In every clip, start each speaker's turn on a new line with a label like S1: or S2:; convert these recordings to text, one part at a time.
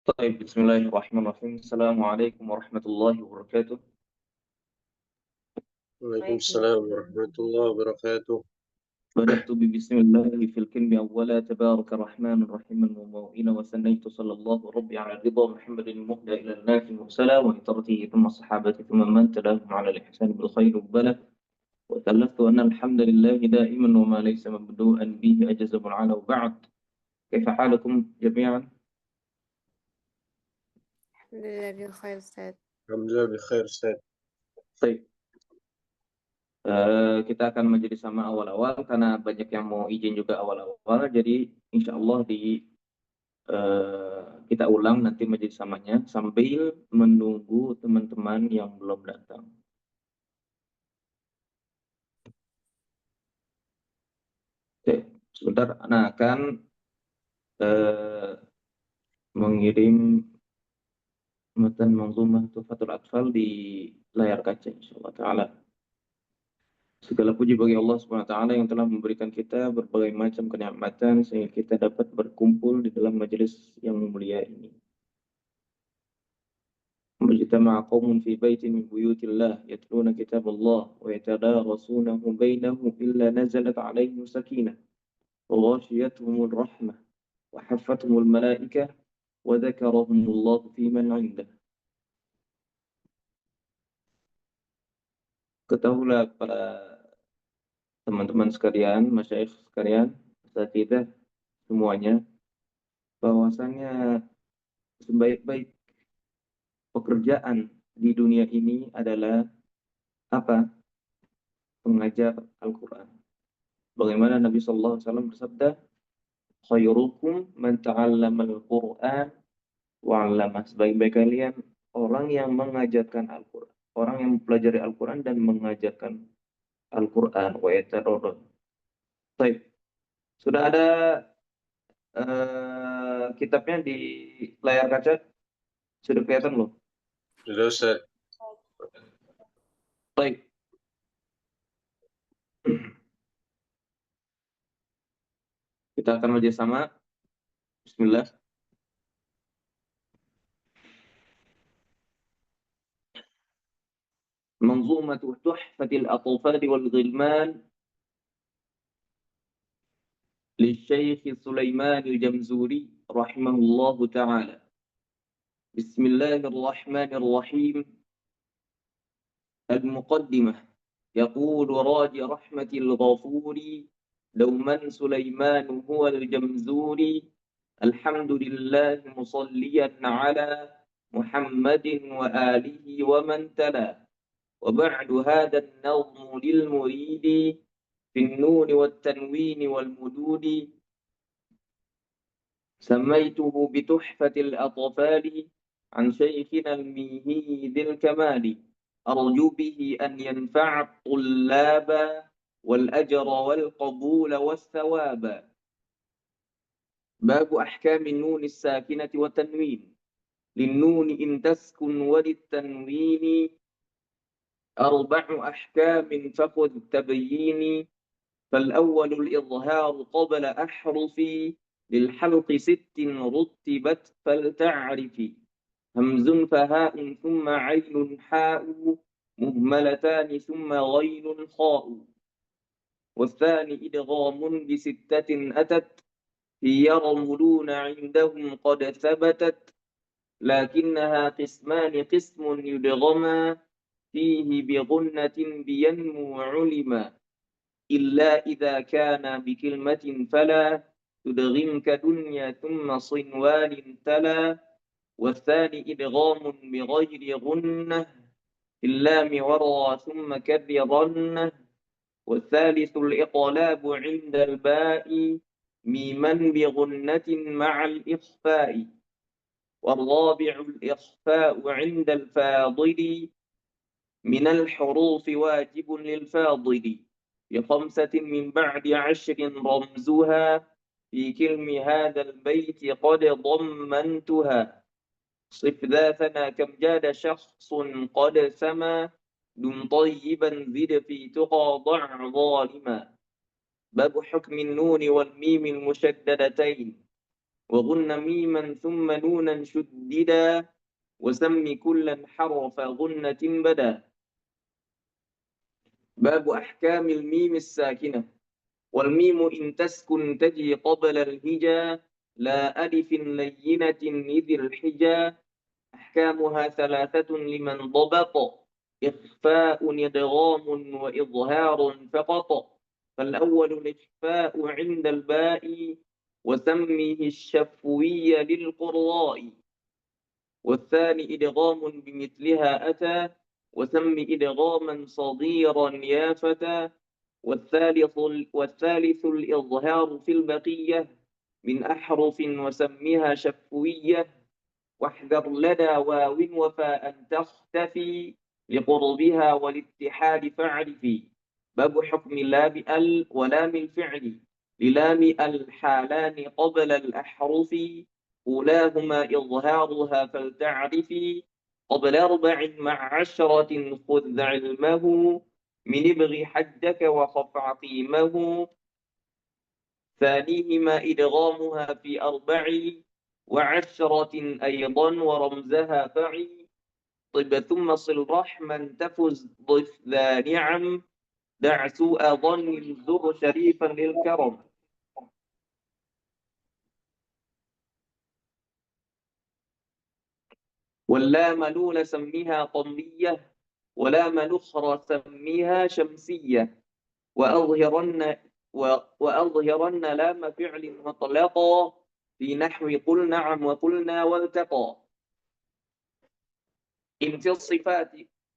S1: طيب، بسم الله الرحمن الرحيم. السلام عليكم ورحمة الله وبركاته.
S2: وعليكم السلام ورحمة الله وبركاته.
S1: بدأت ببسم الله في الكلم أولا، تبارك الرحمن الرحيم المموئين، وثنيت صلى الله ربي على رضا محمد المهدى إلى الناس المرسلة وإطرته ثم الصحابة ثم من تلاهم على الإحسان بالخير والبلد. وثلثت أن الحمد لله دائما وما ليس مبدوءا به أجزم على. وبعد، كيف حالكم جميعا؟
S3: الحمد لله بخير أستاذ.
S2: الحمد لله بخير أستاذ.
S1: طيب. Kita akan majelis sama awal-awal karena banyak yang mau izin juga awal-awal. Jadi insya Allah kita ulang nanti majelis samanya sambil menunggu teman-teman yang belum datang. Oke, sebentar, Ana akan mengirim matan manzumah Tuhfatul Atfal di layar kaca insyaallah taala. Segala puji bagi Allah Subhanahu wa taala yang telah memberikan kita berbagai macam kenikmatan sehingga kita dapat berkumpul di dalam majelis yang mulia ini. اجتمع قوم في بيت من بيوت الله يتلون كتاب الله ويتدارسونه بينهم إلا نزلت عليهم سكينة وغاشيتهم الرحمة وحفتهم الملائكة وذكرهم الله في من عنده. Ketahuilah para teman-teman sekalian, masyayikh sekalian, asatidzah semuanya, bahwasannya sebaik-baik pekerjaan di dunia ini adalah apa? Pengajar Al-Quran. Bagaimana Nabi Sallallahu Alaihi Wasallam bersabda, khairukum man ta'allama al-Qur'an wa 'allama. Sebaik-baik kalian orang yang mengajarkan Al-Qur'an, orang yang mempelajari Al-Qur'an dan mengajarkan Al-Qur'an wa yatadarrus. Baik. Sudah ada kitabnya di layar kaca? Sudah kelihatan belum?
S2: Sudah Ustaz.
S1: Baik. Kita akan bekerjasama. Bismillah. منظومة تحفة الأطفال والغلمان للشيخ سليمان الجمزوري رحمه الله تعالى. بسم الله الرحمن الرحيم. المقدمة. يقول راجي رحمة الغفور دوما سليمان هو الجمزوري. الحمد لله مصليا على محمد وآله ومن تلا. وبعد هذا النظم للمريد في النون والتنوين والمدود سميته بتحفة الأطفال عن شيخنا الميهي ذي الكمال. أرجو به أن ينفع الطلاب والأجر والقبول والثواب. باب أحكام النون الساكنة والتنوين. للنون إن تسكن وللتنوين 4 أحكام فخذ تبيين. فالأول الإظهار قبل أحرف للحلق 6 رتبت فلتعرفي. همز فهاء ثم عين حاء مهملتان ثم غين خاء. والثاني إدغام ب6 أتت في يرملون عندهم قد ثبتت. لكنها قسمان قسم يدغما فيه بغنة بينمو علما إلا إذا كان بكلمة فلا تدغم كدنيا ثم صنوان تلا. والثاني إدغام بغير غنة في اللام ورى ثم كررنه. والثالث الإقلاب عند الباء ميما بغنة مع الإخفاء. والرابع الإخفاء عند الفاضل من الحروف واجب للفاضل. ب5 من بعد 10 رمزها في كلم هذا البيت قد ضمنتها. صف ذاتنا كم جاد شخص قد سما دم طيبا زد في تقى ضع ظالما. باب حكم النون والميم المشددتين. وغن ميما ثم نونا شددا وسم كلا حرف غنة بدا. باب أحكام الميم الساكنة. والميم إن تسكن تجي قبل الهجا لا ألف لينة إذ الحجا. أحكامها ثلاثة لمن ضبط إخفاء إدغام وإظهار فقط. فالأول الإخفاء عند الباء وسمه الشفوي للقراء. والثاني إدغام بمثلها أتى وسم إدغاما صغيرا يا فتى. والثالث الإظهار في البقية من أحرف وسمها شفوية. واحذر لدى واو وفاء تختفي لقربها والاتحاد فاعرفي. باب حكم لام ال ولام الفعل. للام الحالان قبل الأحرف أولاهما إظهارها فلتعرفي. قبل 4 مع 10 خذ علمه من ابغ حجك وخف عقيمه. ثانيهما إدغامها في 4 و10 أيضا ورمزها فعي. طب ثم صل رحما تفز ضف ذا نعم دع سوء ظن زر شريفا للكرم. واللام لول سميها قمرية ولام الأخرى سميها شمسية. وأظهرن لام فعل مطلقا في نحو قل نعم وقلنا والتقى. إن في الصفات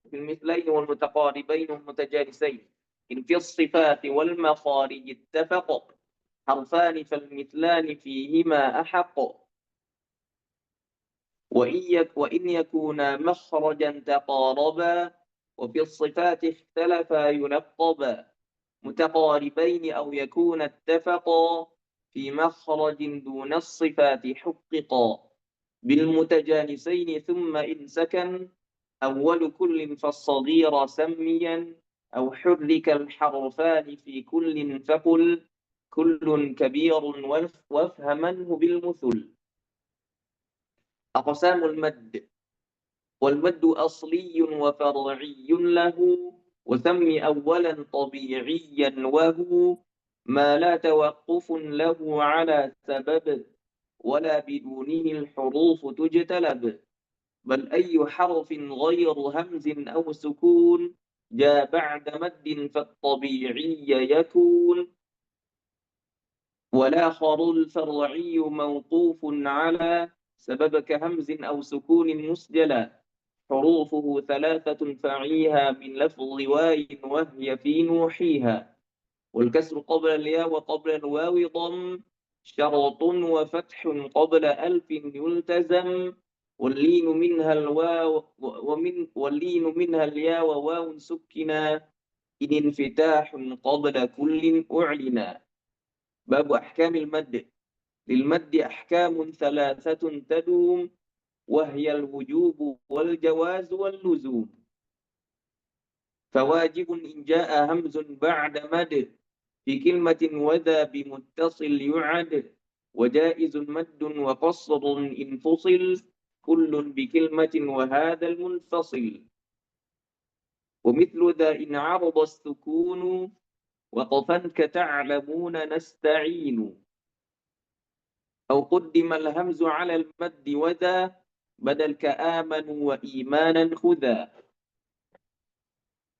S1: في المثلين والمتقاربين والمتجانسين. إن في الصفات والمخارج اتفق حرفان فالمثلان فيهما أحق. وإن يكونا مخرجا تقاربا وفي الصفات اختلفا يلقبا متقاربين أو يكون اتفقا في مخرج دون الصفات حققا بالمتجانسين. ثم إن سكن أول كل فالصغير سميا أو حرك الحرفان في كل فقل كل كبير وافهمنه بالمثل. أقسام المد. والمد أصلي وفرعي له وسم أولا طبيعيا وهو ما لا توقف له على سبب ولا بدونه الحروف تجتلب. بل أي حرف غير همز أو سكون جاء بعد مد فالطبيعي يكون. والآخر الفرعي موقوف على سبب كهمز أو سكون مسجلا حروفه 3 فعيها من لفظ واي وهي في نوحيها. والكسر قبل الياء وقبل الواو ضم شرط وفتح قبل ألف يلتزم. واللين منها الياء وواو سكنا إن انفتاح قبل كل أعلنا. باب أحكام المد. للمد أحكام 3 تدوم وهي الوجوب والجواز واللزوم. فواجب إن جاء همز بعد مد في كلمة وذا بمتصل يعد. وجائز مد وقصر إن فصل كل بكلمة وهذا المنفصل. ومثل ذا إن عرض السكون وقفا كتعلمون نستعين. أو قدم الهمز على المد وذا بدل كآمنوا وإيمانا خذا.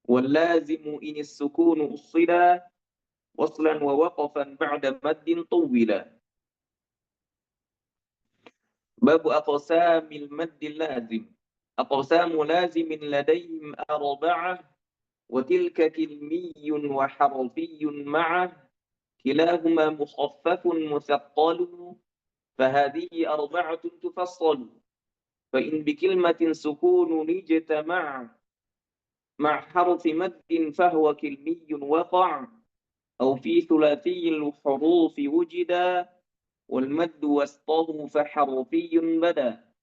S1: واللازم إن السكون أصلا وصلا ووقفا بعد مد طولا. باب أقسام المد اللازم. أقسام لازم لديهم 4 وتلك كلمي وحرفي معه كلاهما مخفف مثقل. فهذه 4 تفصل. فإن بكلمة سكون اجتمع مع حرف مد فهو كلمي وقع أو في ثلاثي الحروف وجدا والمد وسطه فحرفي بدا.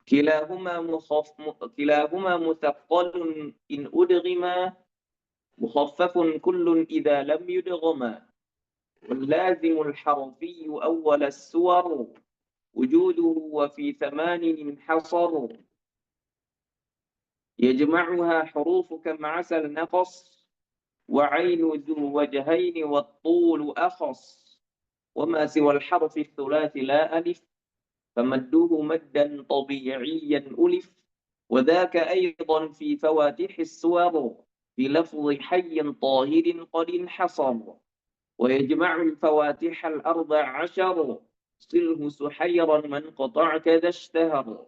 S1: كلاهما مثقل إن أدغما مخفف كل إذا لم يدغما. واللازم الحرفي أول السور وجوده وفي ثمان انحصر يجمعها حروف كما عسى النقص وعين ذو وجهين والطول أخص وما سوى الحرف الثلاث لا ألف فمده مدا طبيعيا ألف وذاك أيضا في فواتح السور في لفظ حي طاهر قد انحصر ويجمع الفواتح الأربع عشر صله سحيرا من قطع كذا اشتهر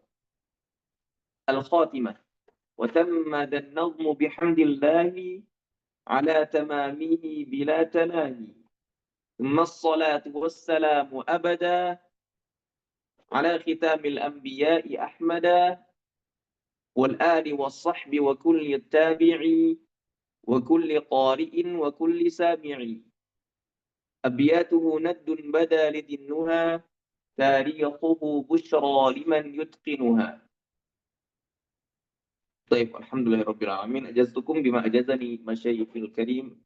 S1: الخاتمة وتم ذا النظم بحمد الله على تمامه بلا تناهي ثم الصلاة والسلام أبدا على ختام الأنبياء أحمدا والآل والصحب وكل التابع وكل قارئ وكل سامع أبياته ند بدا لذي النهى تاريخه بشرى لمن يتقنها. طيب الحمد لله رب العالمين أجزتكم بما أجزني مشايخ الكريم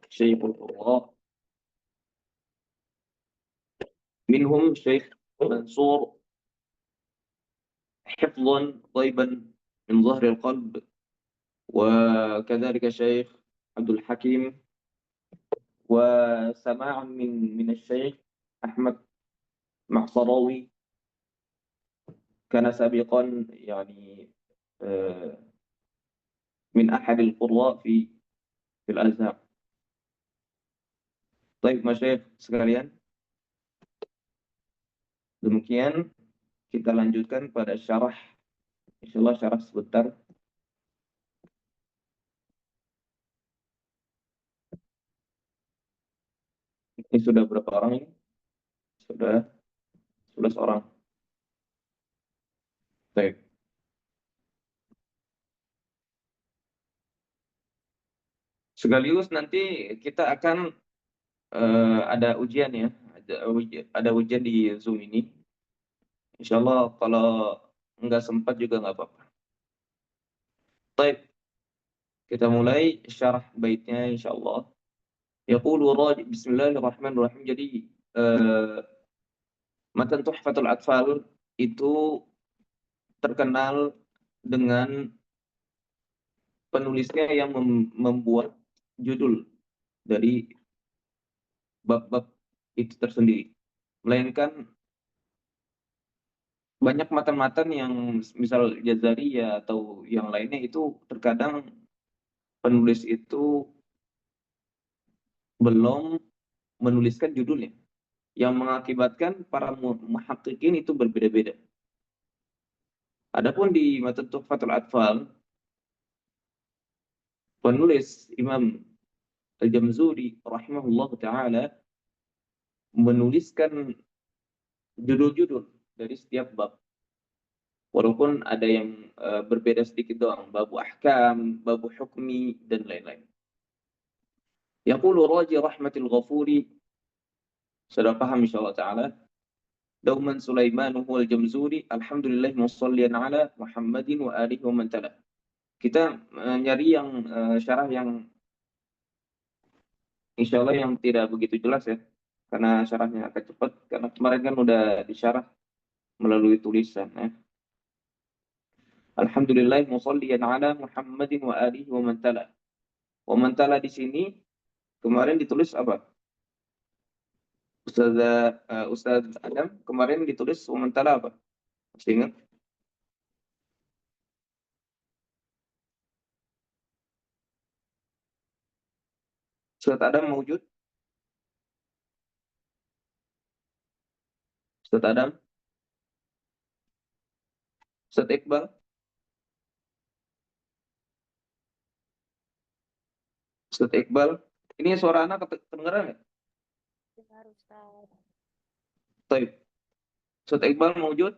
S1: شيخ القراء منهم شيخ منصور حفظا طيبا من ظهر القلب وكذلك شيخ عبد الحكيم وسماعا من الشيخ أحمد معصراوي كان سابقا يعني من أحد القراء في الأزهر. Baik, Masyayikh sekalian, demikian kita lanjutkan pada syarah, insyaallah syarah sebentar. Ini sudah berapa orang ini? Sudah 11 orang. Baik. Sekaligus nanti kita akan ada ujian ya, ada ujian di Zoom ini. Insyaallah kalau nggak sempat juga nggak apa-apa. Baik, kita mulai syarah baitnya insyaallah. Yaqulu raji bismillahirrahmanirrahim. Jadi matan Tuhfatul Atfal itu terkenal dengan penulisnya yang membuat judul dari bab-bab itu tersendiri. Melainkan banyak matan-matan yang misal Jazariyah atau yang lainnya itu terkadang penulis itu belum menuliskan judulnya, yang mengakibatkan para muhaqqiqin itu berbeda-beda. Adapun di matan Tuhfatul Atfal, penulis Imam Al-Jamzuri rahimahullah ta'ala menuliskan judul-judul dari setiap bab. Walaupun ada yang berbeda sedikit doang, babu ahkam, babu hukmi, dan lain-lain. Yaqulu raji rahmatil ghafuri, sudah paham insyaAllah ta'ala. Dauman Sulaiman wal Jamzuri, alhamdulillah musallian ala Muhammadin wa alihi wa man tala. Kita nyari yang syarah yang insyaallah yang tidak begitu jelas ya, karena syarahnya agak cepat, karena kemarin kan udah disyarah melalui tulisan ya. Alhamdulillah musallian ala Muhammadin wa alihi wa man tala. Wa man tala di sini kemarin ditulis apa? Ustaz Adam kemarin ditulis wa man tala apa? Masih ingat? Ustaz Adam mewujud? Ustaz Adam? Ustaz Iqbal? Ustaz Iqbal? Ini suara anak kedengeran nggak?
S3: Dengar Ustaz.
S1: Baik. Ustaz Iqbal mewujud?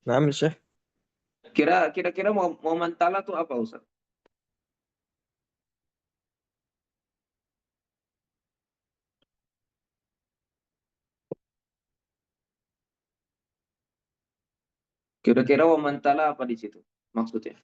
S4: Naam, Syekh.
S1: Kira-kira mau mantala tuh apa Ustaz? Kira-kira wa mantala apa di situ maksudnya?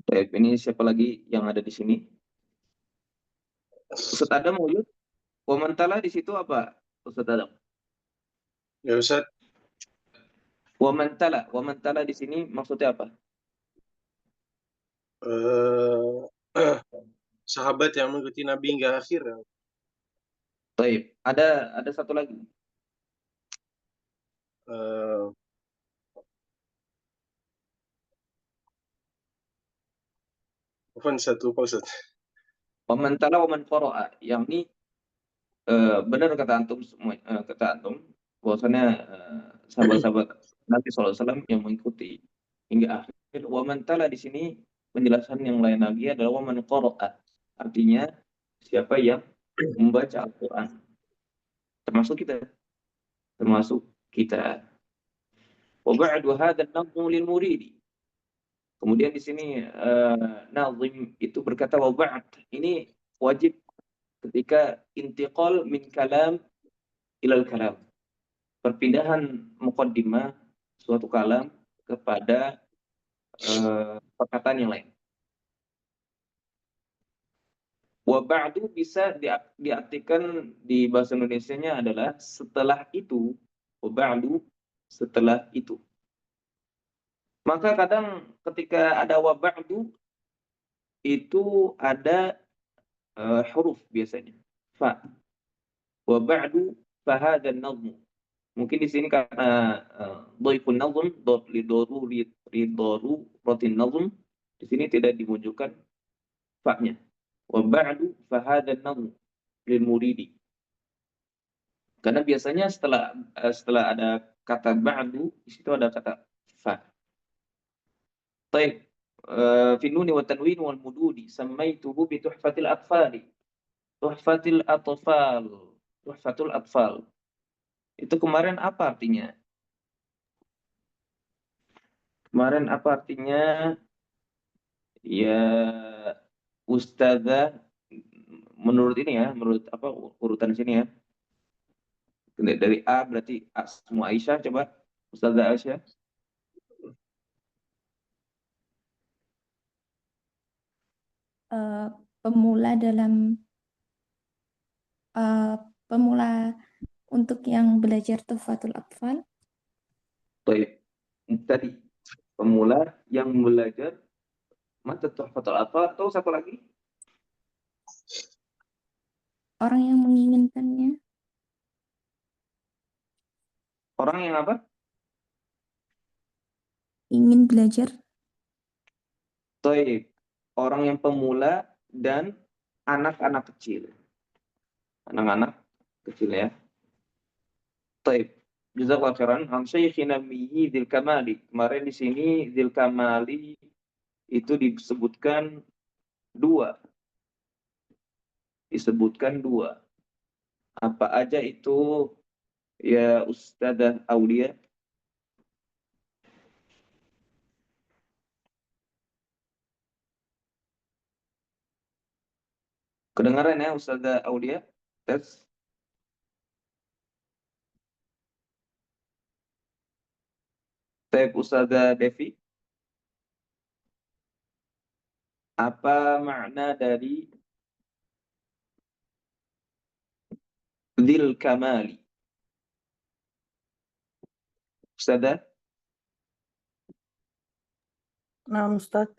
S1: Baik, ini siapa lagi yang ada di sini? Ustadz Adam wujud? Wamantala di situ apa? Ustadz Adam.
S2: Ya Ustaz,
S1: Wamantala di sini maksudnya apa?
S2: eh, sahabat yang mengikuti Nabi hingga akhir. Ya.
S1: Baik, ada satu lagi.
S2: Eh, Bukan satu lupa Ustaz.
S1: Wamantala waman qara'a, yang ini benar kata antum semua, kata antum bahwasanya sahabat-sahabat Nabi SAW yang mengikuti hingga akhir. Wamantala di sini penjelasan yang lain lagi adalah waman qara'a, artinya siapa yang membaca Al-Quran, termasuk kita, termasuk kita. Wa ba'du hadzal nadhmu lil muridi. Kemudian di sini nazim itu berkata wa ba'd. Ini wajib ketika intiqal min kalam ilal kalam. Perpindahan muqaddimah suatu kalam kepada perkataan yang lain. Wa ba'du bisa diartikan di bahasa Indonesianya adalah setelah itu. Wa ba'du setelah itu. Maka kadang ketika ada wa ba'du itu ada huruf biasanya. Fa. Wa ba'du fahadha an-nazm. Mungkin di sini karena dhaifun nazm li daruratin nazm, di sini tidak dimunculkan fa-nya. Wa ba'du fahadha an-nazm lil muridi. Karena biasanya setelah ada kata ba'du, di situ ada kata fa. Baik. Fi nuni wa tanwin wal mududi sammaituhu bi tuhfatil atfal. Tuhfatil atfal. Tuhfatul atfal. Itu kemarin apa artinya? Kemarin apa artinya? Ya, ustazah, menurut ini ya, menurut apa urutan sini ya. Dari A berarti semua Aisyah, coba Ustazah Aisyah.
S3: Pemula dalam pemula untuk yang belajar Tuhfatul Atfal.
S1: Baik. Tadi pemula yang belajar mata Tuhfatul Atfal, atau satu lagi?
S3: Orang yang menginginkannya.
S1: Orang yang apa?
S3: Ingin belajar.
S1: Baik. Orang yang pemula dan anak-anak kecil. Anak-anak kecil ya. Baik. Jazakallahu khairan. An Syekhina Mihi Dzil Kamali. Kemarin di sini Dzil Kamali itu disebutkan dua. Disebutkan dua. Apa aja itu ya Ustadzah Aulia? Kedengaran ya Ustadzah Aulia? Tes. Tes Ustadzah Devi. Apa makna dari Dzil Kamali? Ustadzah?
S4: Nah, Ustaz,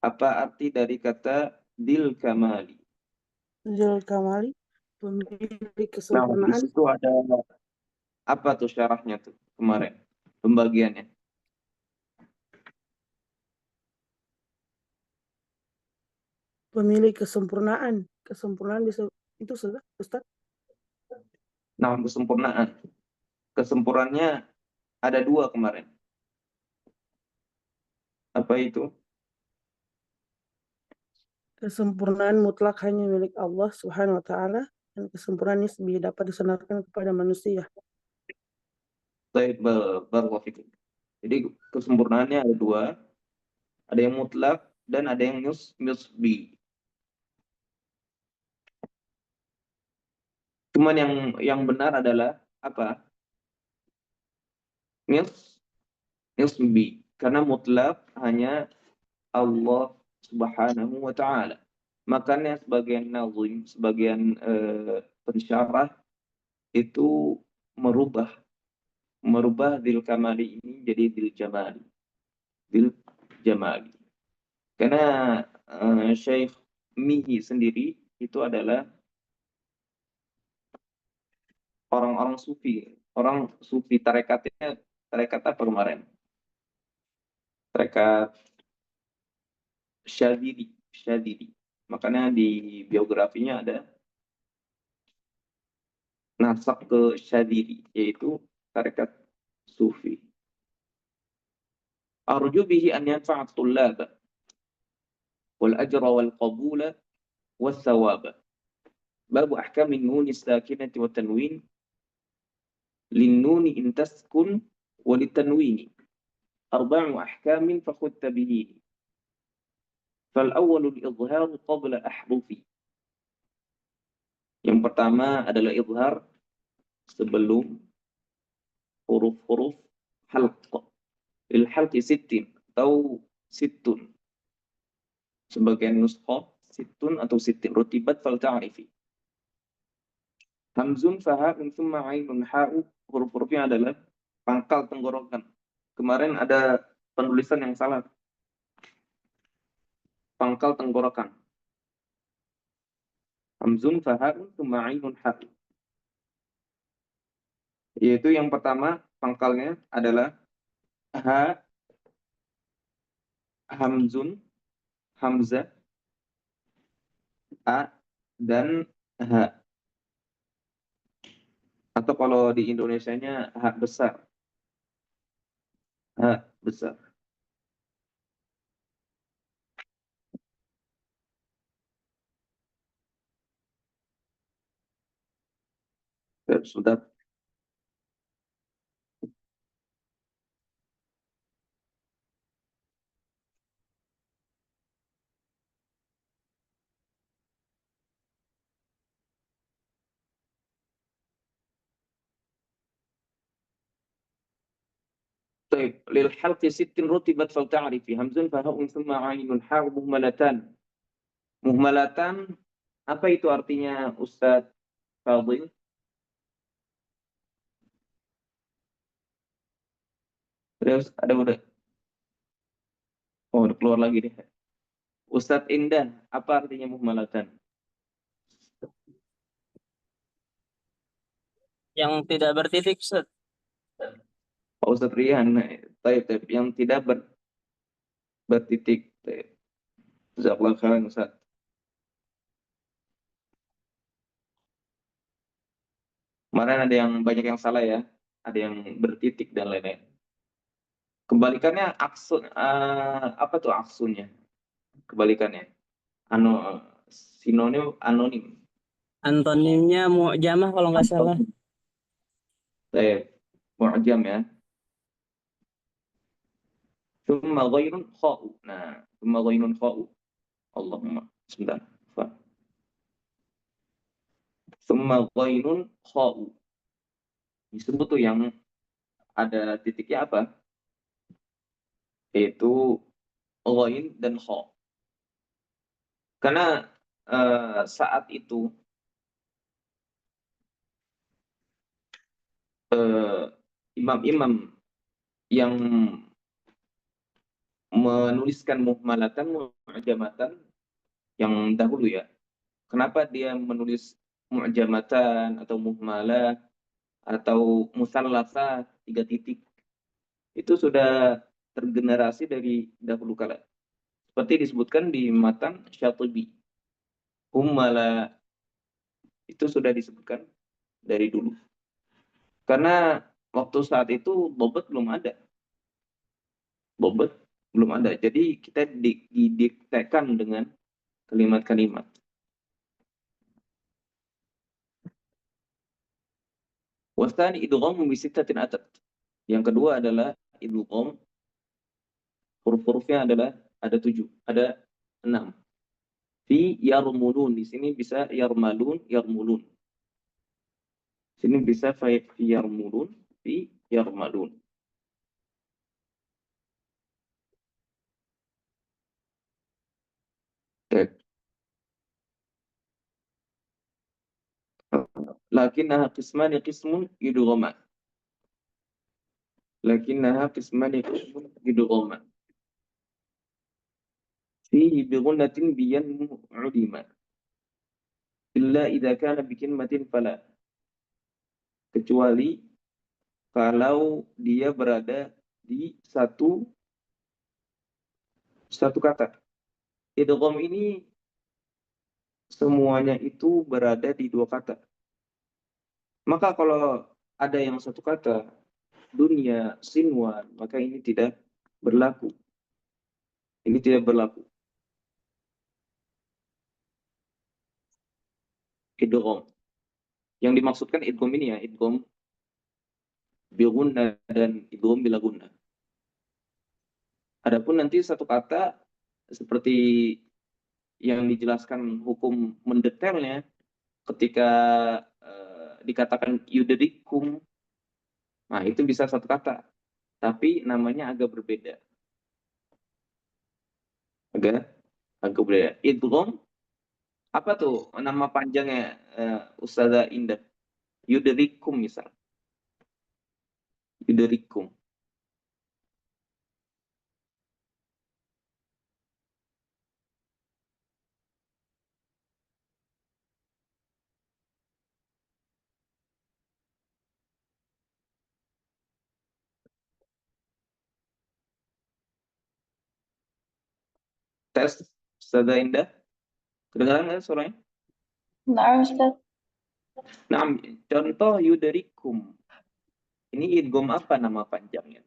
S1: Apa arti dari kata Dzil Kamali?
S4: Zul Kamali, pemilik
S1: Nah, di
S4: kesempurnaan,
S1: situ ada apa tuh syarahnya tuh kemarin? Pembagiannya.
S4: pemilik kesempurnaan. Kesempurnaan bisa itu Ustaz.
S1: Nah, kesempurnaan. Kesempurnaannya ada dua kemarin. Apa itu?
S4: Kesempurnaan mutlak hanya milik Allah Subhanahu wa taala dan kesempurnaan nisbi dapat disandarkan kepada manusia.
S1: Baik, barakallahu fikum. Jadi kesempurnaannya ada dua. Ada yang mutlak dan ada yang nisbi. Cuman yang benar adalah apa? Nisbi. Karena mutlak hanya Allah Subhanahu wa taala. Makanya sebagian nazim, sebagian pensyarah itu merubah dil kamali ini jadi dil jamali. Dil jamali. Karena Syekh Mihi sendiri itu adalah orang-orang sufi, orang sufi tarekatnya, tarekat apa kemarin? Tarekat Syadili. Makanya di biografinya ada nasab ke Syadili, yaitu tarekat sufi. Arju bihi an yanfa'at tullaba wal ajra wal qabula was thawaba. Babu ahkamin nun sakinati wa tanwin lin nuni in taskun wa litanwini. Arba'u ahkamin fakhudh bihi. Fal-awwalu al-idhhar qabla ahrufi. Yang pertama adalah idhar sebelum huruf-huruf halq. Lil halqi sittin atau sittun. Sebagian nuskhah sittun atau sittin. Rutibat fal ta'rifi. Hamzun faha'un thumma ainun ha'u. Huruf-hurufnya adalah pangkal tenggorokan. Kemarin ada penulisan yang salah. Pangkal tenggorokan. Hamzun faha'un thumma ainun ha'u. Yaitu yang pertama pangkalnya adalah ha, hamzun, hamzah, a, dan ha. Atau kalau di Indonesianya ha besar. Ha besar. Sudah. طيب للحلق ست رتبت فلتعرفي همز فهاء ثم عين حاء مهملتان. Muhmalatan apa itu artinya Ustadz Fadil? Terus ada udah. Oh, udah keluar lagi deh. Ustadz Indah, apa artinya muhmalatan?
S5: Yang tidak bertitik, Ustaz.
S1: Pak Ustadz Rian, taib, yang tidak bertitik. Jazakallahu khairan Ustadz. Kemarin ada yang banyak yang salah ya, ada yang bertitik dan lain-lain. Kebalikannya aksun, apa tuh aksunnya? Kebalikannya, sinonim anonim.
S5: Antonimnya mu'jamah kalau nggak salah.
S1: Mu'jam ya. Thumma ghairun kha'u. Nah, thumma ghairun kha'u. Allahumma. Sebentar. Thumma ghairun kha'u. Disebut tuh yang ada titiknya apa? Yaitu ghain dan kha. Karena saat itu imam-imam yang menuliskan muhmalatan, mu'jamatan yang dahulu ya. Kenapa dia menulis mu'jamatan atau muhmalah atau musallasa 3 titik? Itu sudah tergenerasi dari dahulu kala. Seperti disebutkan di matan Syatibi. Hummala itu sudah disebutkan dari dulu. Karena waktu saat itu bobot belum ada. Jadi kita didiktekan dengan kalimat-kalimat. Wasani idgham bi sittatin atat. Yang kedua adalah idgham. Huruf-hurufnya adalah ada 7, ada 6. Fi yarmulun, di sini bisa yarmalun, yarmulun. Sini bisa fi yarmulun, fi yarmalun. lakinnaha qismani qismun idghaman. Lakinnaha qismani qismun idghaman. Fihi bighunnatin biyan mu'udima. Illa idza kana bikinmatin fala. Kecuali kalau dia berada di satu kata. Idgham ini semuanya itu berada di dua kata. Maka kalau ada yang satu kata, dunia, sinwan, maka ini tidak berlaku. Ini tidak berlaku. Idgham. Yang dimaksudkan idgham ini ya, idgham bigunna dan idgham bila gunna. Adapun nanti satu kata seperti yang dijelaskan hukum mendetailnya ketika dikatakan yudrikum, nah itu bisa satu kata, tapi namanya agak berbeda. Agak berbeda. Idgham apa tuh nama panjangnya Ustazah Indah? Yudrikum misal. Yudrikum. Tes Ustazah Indah. Kedengaran nggak suaranya?
S3: Nah, Ustaz.
S1: Nah, contoh yudrikum. Ini idgham apa nama panjangnya?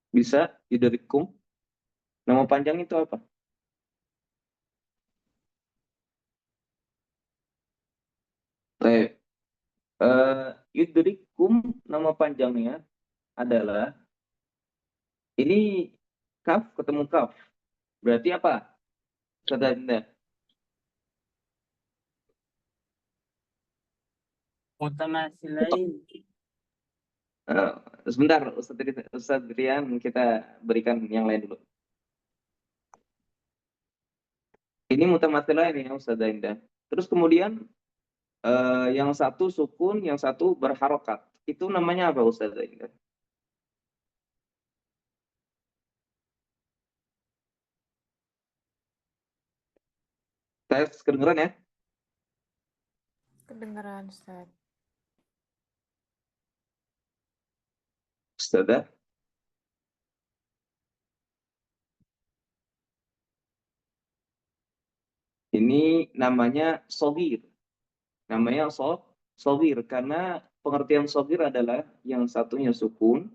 S1: Bisa yudrikum. Nama panjang itu apa? Baik. Yudrikum nama panjangnya adalah ini kaf ketemu kaf. Berarti apa? Ustazah Indah.
S5: Mutamatsilain.
S1: Sebentar, Ustaz Rian, kita berikan yang lain dulu. Ini mutamatsilah ini ya Ustazah Indah. Terus kemudian yang satu sukun, yang satu berharokat. Itu namanya apa Ustazah Indah? Tes kedengeran ya?
S6: Kedengeran, Ustaz.
S1: Ustazah. Ini namanya sogir. Namanya sogir karena pengertian sogir adalah yang satunya sukun,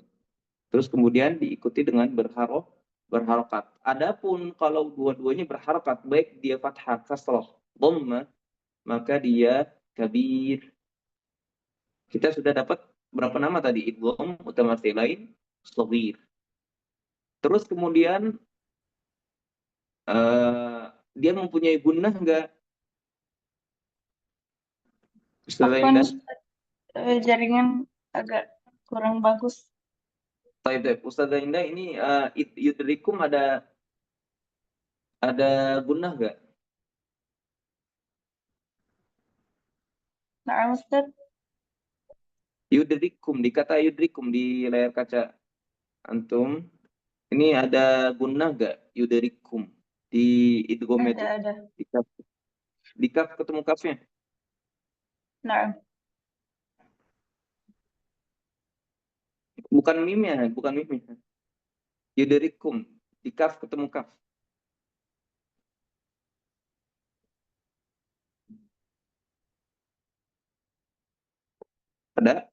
S1: terus kemudian diikuti dengan berharokat. Adapun kalau dua-duanya berharokat, baik dia fathah, kasrah, dhamma, maka dia kabir. Kita sudah dapat berapa nama tadi? Idgham, mutamatsilain, shaghir. Terus kemudian dia mempunyai gunnah enggak? Ustazah
S3: Afwan,
S1: Indah.
S3: Ustaz. Jaringan agak kurang bagus.
S1: Baik. Ustazah Indah ini yudrikum ada gunnah enggak?
S3: Nah, Ustaz.
S1: Yudrikum, dikata yudrikum di layar kaca antum. Ini ada gunnah enggak? Yudrikum di idgham itu.
S3: Ada.
S1: Di kaf ketemu kafnya.
S3: Nah,
S1: Bukan mimnya. Yudrikum di kaf ketemu kaf. Ada?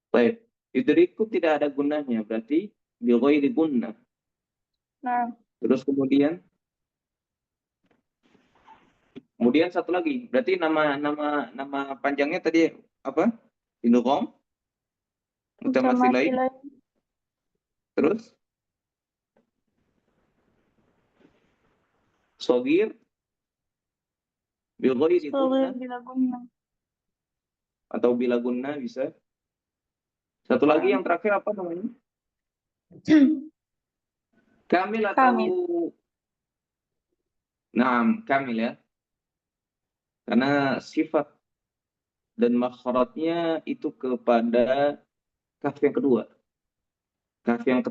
S1: Baik. Yudrikum tidak ada gunnahnya, berarti bi ghairi gunnah.
S3: nah,
S1: Terus kemudian satu lagi, berarti nama panjangnya tadi apa? Idgham, mutamatsilain.
S3: mutamatsilain.
S1: Terus Sogir bighairi
S6: صغير
S1: gunnah
S6: بلا قلنا
S1: atau bila gunnah bisa. Satu lagi yang terakhir apa namanya? Kamil atau
S6: كامل
S1: kamil ya. Karena sifat dan makharatnya itu kepada kaf yang kedua. Kaf yang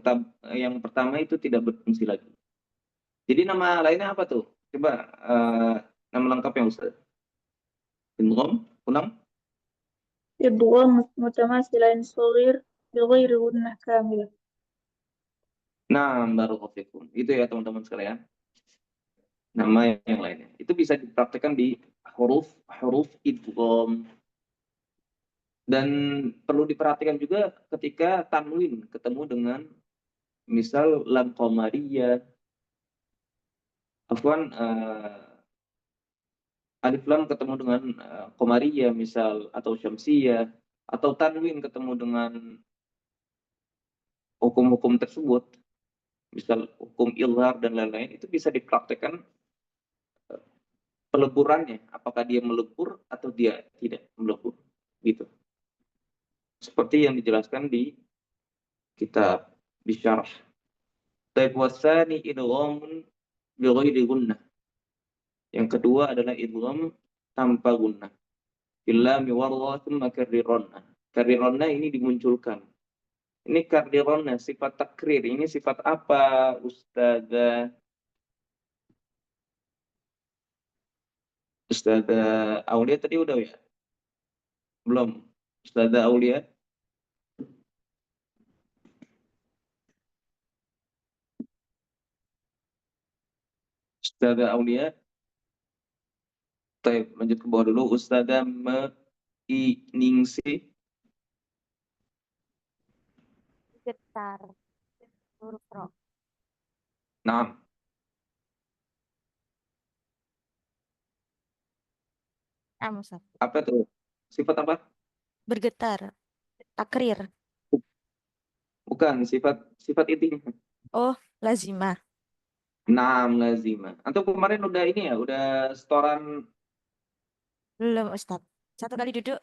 S1: pertama itu tidak berfungsi lagi. Jadi nama lainnya apa tuh? Coba nama lengkapnya Ustaz. Idgham, ulang.
S6: إدغام متماثلين صغير بغير غنة كاملة
S1: Nah, barakallahu fikum. Itu ya teman-teman sekalian. Nama yang lainnya. Itu bisa dipraktekkan di huruf idgham. Dan perlu diperhatikan juga ketika tanwin ketemu dengan misal lam qamariyah, afwan alif lam ketemu dengan qamariyah misal atau syamsiyah, atau tanwin ketemu dengan hukum-hukum tersebut, misal hukum ilhar dan lain-lain, itu bisa dipraktekkan peleburannya, apakah dia melebur atau dia tidak melebur, gitu. Seperti yang dijelaskan di kitab di syarah. Taib wasani idghamun bighairi gunnah. Yang kedua adalah idgham tanpa gunnah. Illa miwarra thumma karrironna. Karrironna ini dimunculkan. Ini karrironna sifat takrir. Ini sifat apa, Ustazah? Ustazah Aulia tadi udah ya? Belum. Ustazah Aulia? Ustazah Aulia? Baik, lanjut ke bawah dulu. Ustazah Ningsi.
S7: Getar huruf ro.
S1: Nah,
S7: Ustaz.
S1: apa tuh? Sifat apa?
S7: Bergetar. Takrir.
S1: Bukan, sifat intinya.
S7: Oh, lazimah.
S1: Lazimah. Antum kemarin udah ini ya, udah setoran.
S7: Belum, Ustaz. Satu kali duduk.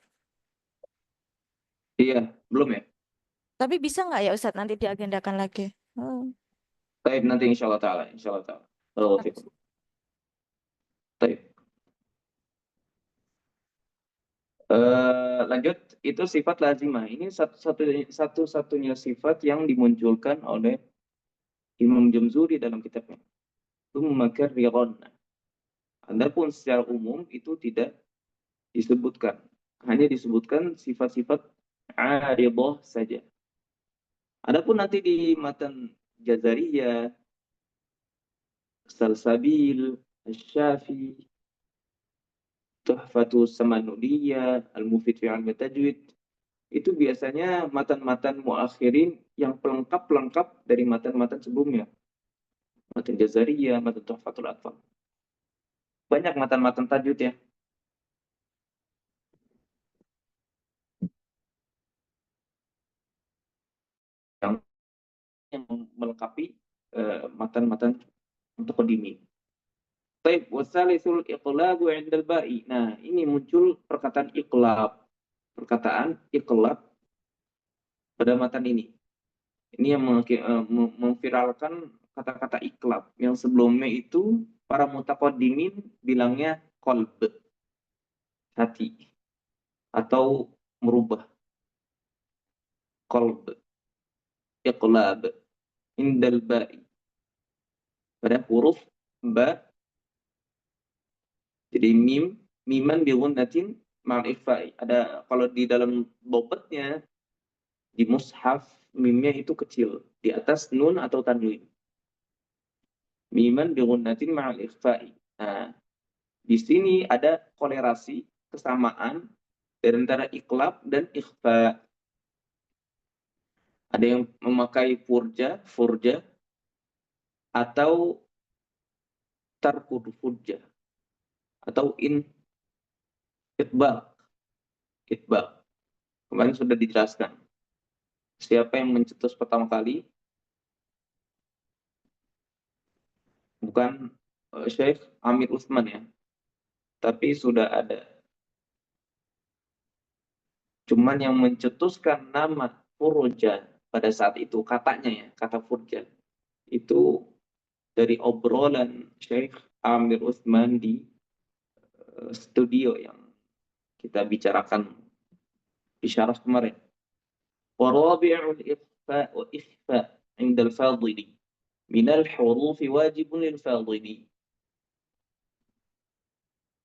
S1: Iya, belum ya?
S7: Tapi bisa nggak ya, Ustaz, nanti diagendakan lagi? Oh.
S1: Baik, nanti insya Allah ta'ala. Insya Allah ta'ala. Barakallahu fikum. Baik. Lanjut, itu sifat lazimah. Ini satu-satunya sifat yang dimunculkan oleh Imam Jamzuri dalam kitabnya. Tsumma karrironna. Adapun secara umum itu tidak disebutkan. Hanya disebutkan sifat-sifat aridah saja. Adapun nanti di matan Jazariyah, Salsabil, Asy-Syafi, Tuhfatus Samanudiyah, Al-Mufid fi Ilmi Tajwid, itu biasanya matan-matan muakhirin yang pelengkap-pelengkap dari matan-matan sebelumnya. Matan Jazariyah, matan Tuhfatul Atfal. Banyak matan-matan tajwid ya. Yang melengkapi matan-matan untuk qadimi. Taib wasalisul iqlabu 'indal ba'i. Nah, ini muncul perkataan iqlab. Perkataan iqlab pada matan ini. Ini yang memviralkan kata-kata iqlab. Yang sebelumnya itu para mutaqaddimin bilangnya qalb, hati, atau merubah. Qalb, iqlab, indal ba'i. Pada huruf ba. Jadi miman bi gunnatin ma'al ikhfa'i. Ada kalau di dalam bobotnya di mushaf mimnya itu kecil di atas nun atau tanwin. Miman bi gunnatin ma'al ikhfa'i. Nah, di sini ada kolerasi kesamaan dari antara iqlab dan ikhfa. Ada yang memakai furja atau tarkud furja atau itbaq. Kemarin sudah dijelaskan. Siapa yang mencetus pertama kali? Bukan Syekh Amir Utsman ya, tapi sudah ada. Cuman yang mencetuskan nama Furja pada saat itu katanya ya, kata Furja itu dari obrolan Syekh Amir Utsman di studio yang kita bicarakan di syarah kemarin. Warabi'ul ikhfa wa ikhfa 'inda al-fadili min al-huruf wajibun lil-fadili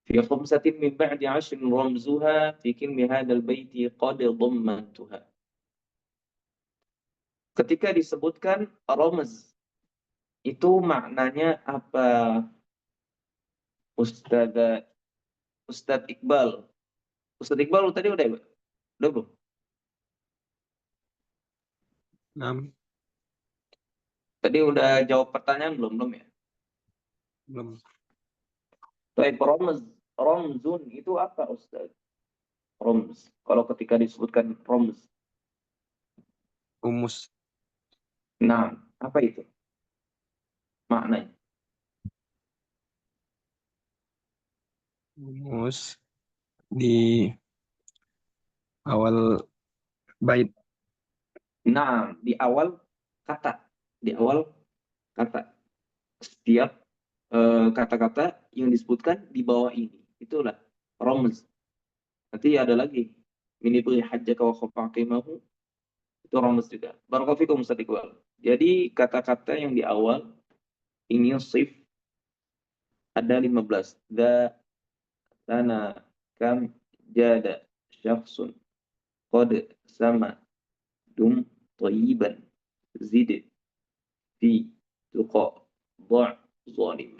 S1: في 5 من بعد 10 رمزها في كلمة هذا البيت قد ضمنتها. Ketika disebutkan ramz itu maknanya apa? Ustadz Iqbal. Ustadz Iqbal tadi udah belum? Tadi udah jawab pertanyaan belum ya?
S2: Belum.
S1: Baik, ramzun itu apa Ustadz? Ramz. Kalau ketika disebutkan ramz.
S2: Rumus.
S1: Nah, apa itu? Maknanya.
S2: Rumus di awal bait.
S1: Nah, di awal kata. Di awal kata. Setiap kata-kata yang disebutkan di bawah ini. Itulah ramz. Nanti ada lagi. Minibri hajjaka wa khafaqimahu. Itu ramz juga. Barakallahu fikum Ustaz Iqbal. Jadi kata-kata yang di awal ini sif ada 15. Da, sana, kam, jada, syakhsun, qad, sama, dum, tayyiban, zid, fi, tuqa, da', zalim.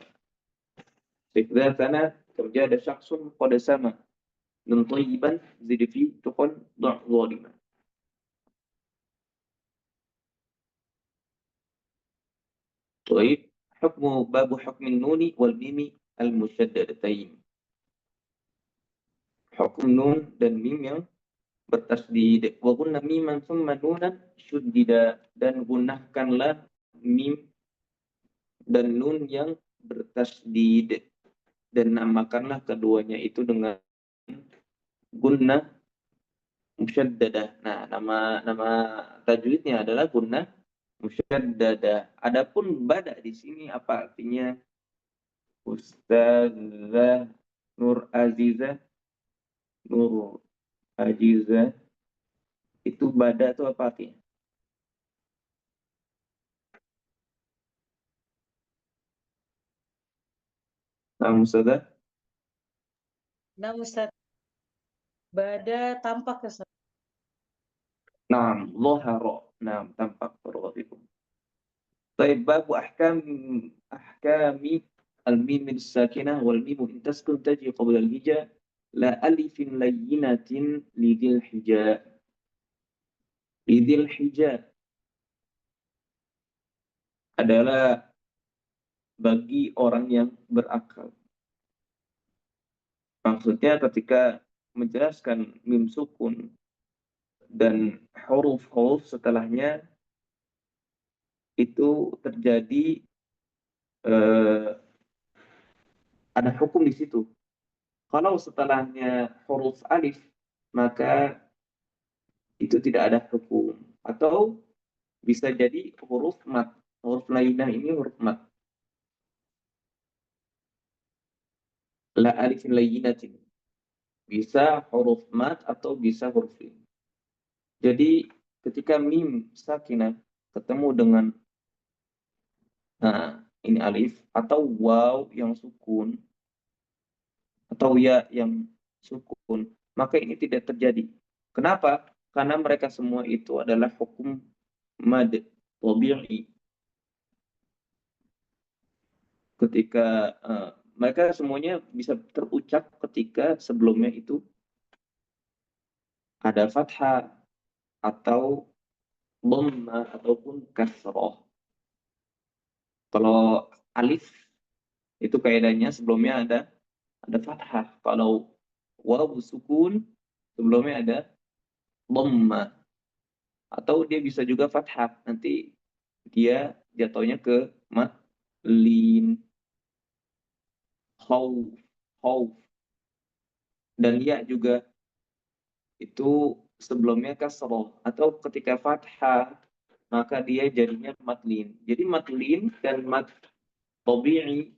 S1: Sif da, sana, kam, jada, syakhsun, qad, sama, dum, tayyiban, zid, fi, tuqa, da', zalim. طيب باب حكم النون والميم المشددتين. Hukum nun dan mim yang bertasdid. Wa gunna miman thumma nunan syuddida, dan gunakanlah mim dan nun yang bertasdid dan namakanlah keduanya itu dengan gunnah musyaddadah. Nah, nama tajwidnya adalah gunnah musyaddadah. Adapun bada di sini apa artinya? Ustazah Nur Azizah itu bada itu apa artinya? Nah, Ustazah?
S8: Nah, Ustaz, bada tampak ya, Ustaz.
S1: Nah, loharo. Nah, tampak perwatikum. Baik, babu ahkami al-mim as-sakinah wal mim in taskun taji qabla al-hija la alifin layyinatin lidil hija. Lidil hija adalah bagi orang yang berakal. Maksudnya ketika menjelaskan mim sukun dan huruf-huruf setelahnya itu terjadi ada hukum di situ. Kalau setelahnya huruf alif, maka itu tidak ada hukum. Atau bisa jadi huruf mat. Huruf lainah ini huruf mat. La alifin layyinatin. Bisa huruf mat atau bisa huruf lin. Jadi ketika mim sakinah ketemu dengan ini alif atau waw yang sukun atau ya yang sukun, maka ini tidak terjadi. Kenapa? Karena mereka semua itu adalah hukum mad tabi'i. Ketika mereka semuanya bisa terucap ketika sebelumnya itu ada fathah atau dhamma ataupun kasrah. Kalau alif itu kaidahnya sebelumnya ada fathah. Kalau waw sukun sebelumnya ada dhamma. Atau dia bisa juga fathah. Nanti dia jatuhnya ke mat lin. khauf, khauf. Dan ya juga itu sebelumnya kasroh, atau ketika fathah maka dia jadinya madlin. Jadi madlin dan mad tabi'i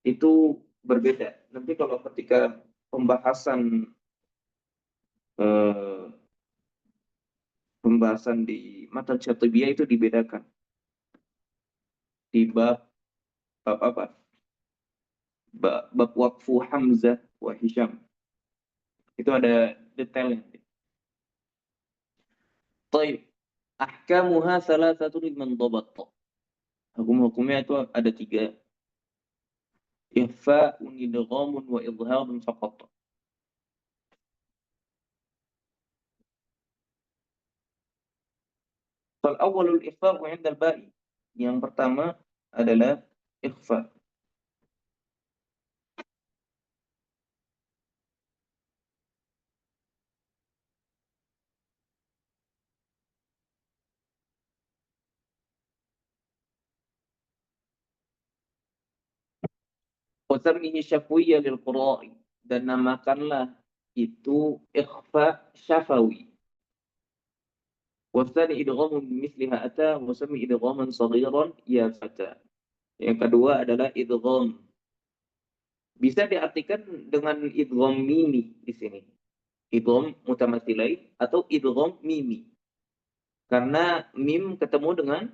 S1: itu berbeda. Nanti kalau ketika pembahasan di matan Syatibiyah itu dibedakan di bab apa? Bab waqfu Hamzah wa Hisham. Itu ada detailnya. Taib. Ahkamuha salasatu liman dhabat. Hukum-hukumnya itu ada 3. Ikhfa'un, idghamun, wa idharun faqat. Fal awwalul ikhfa'u 'inda al-ba'i. Yang pertama adalah ikhfa'. Wasammihi syafwiyya lil qura'i, dan namakanlah itu ikhfa syafawi. Wasani idghamun misliha ata, wasammi idghaman saghiran ya fata. Yang kedua adalah idgham. Bisa diartikan dengan idgham mimi di sini. Idgham mutamatsilain atau idgham mimi. Karena mim ketemu dengan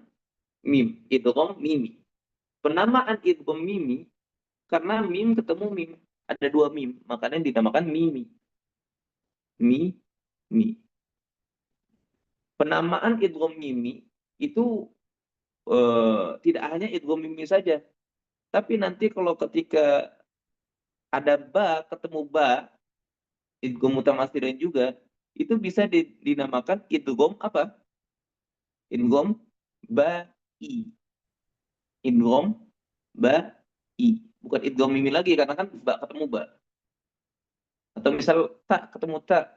S1: mim, idgham mimi. Penamaan idgham mimi karena mim ketemu mim, ada 2 mim, makanya dinamakan mimi. Mi. Penamaan idgham mimi itu tidak hanya idgham mimi saja, tapi nanti kalau ketika ada ba ketemu ba, idgham mutamatsilain juga, itu bisa dinamakan idgham apa? Idgham ba'i. Idgham ba'i. Bukan idgham mimi lagi, karena kan ba ketemu ba. Atau misal ta ketemu ta.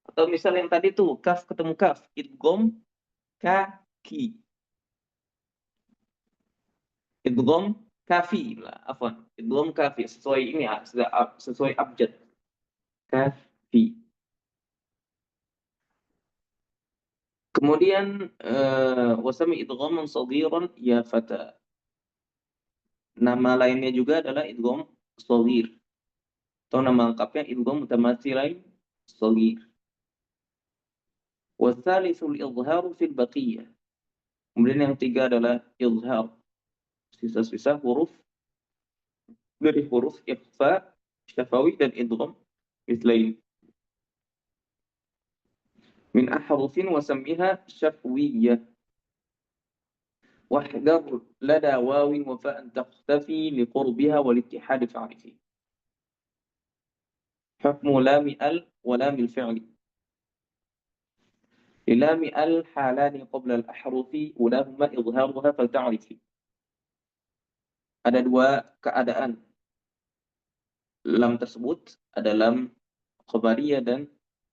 S1: Atau misal yang tadi tuh kaf ketemu kaf, idgham kaki. Idgham kafi lah, afwan. Idgham kafi sesuai ini ya, sesuai abjad. Kafi. Kemudian wasami idghaman shaghiran ya fata. Nama lainnya juga adalah idgham shaghir. Atau nama lengkapnya idgham mutamatsilain shaghir. Watsalitsul idharu fil baqiyah. Kemudian yang 3 adalah izhar. Sisa-sisa huruf dari huruf ikhfa, syafawi, dan idgham mislain. Min ahrufin wasammiha syafwiyyah. واحذر لدى واو وفاء تختفي لقربها والاتحاد فاعرفي. حكم لام ال ولام الفعل. للام ال حالان قبل الأحرف أولاهما إظهارها فلتعرفي. Ada 2 keadaan lam tersebut, ada lam khabariyah dan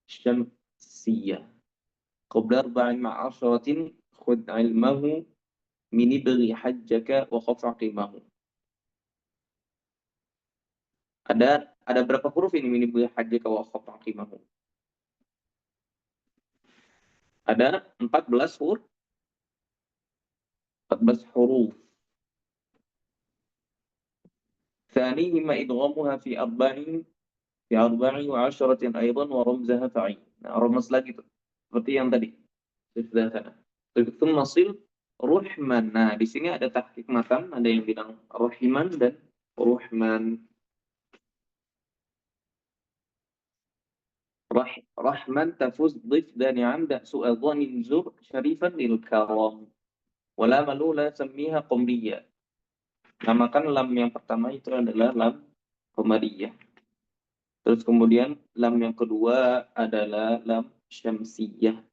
S1: syamsiyah. Qabla 4 ma'asyaratin khudh ilmahu min ibghi hajjaka wa khaf aqimahu. Ada berapa huruf ini min ibghi hajjaka wa khaf aqimahu? Ada 14 huruf. 14 huruf. ثانيهما إدغامها في 14 أيضا ورمزها فعين. Nah, ramas lagi tuh. Seperti yang tadi. Sudah sana. Thumma sil ruhman. Nah, di sini ada tahqiq matan, ada yang bilang rahiman dan ruhman. Rahman tafuz dhif dani'an da su'al dhanin zur syarifan lil karam. Wala malula sammiha qamriyah. Namakan lam yang pertama itu adalah lam qamariyah. Terus kemudian lam yang kedua adalah lam syamsiyah.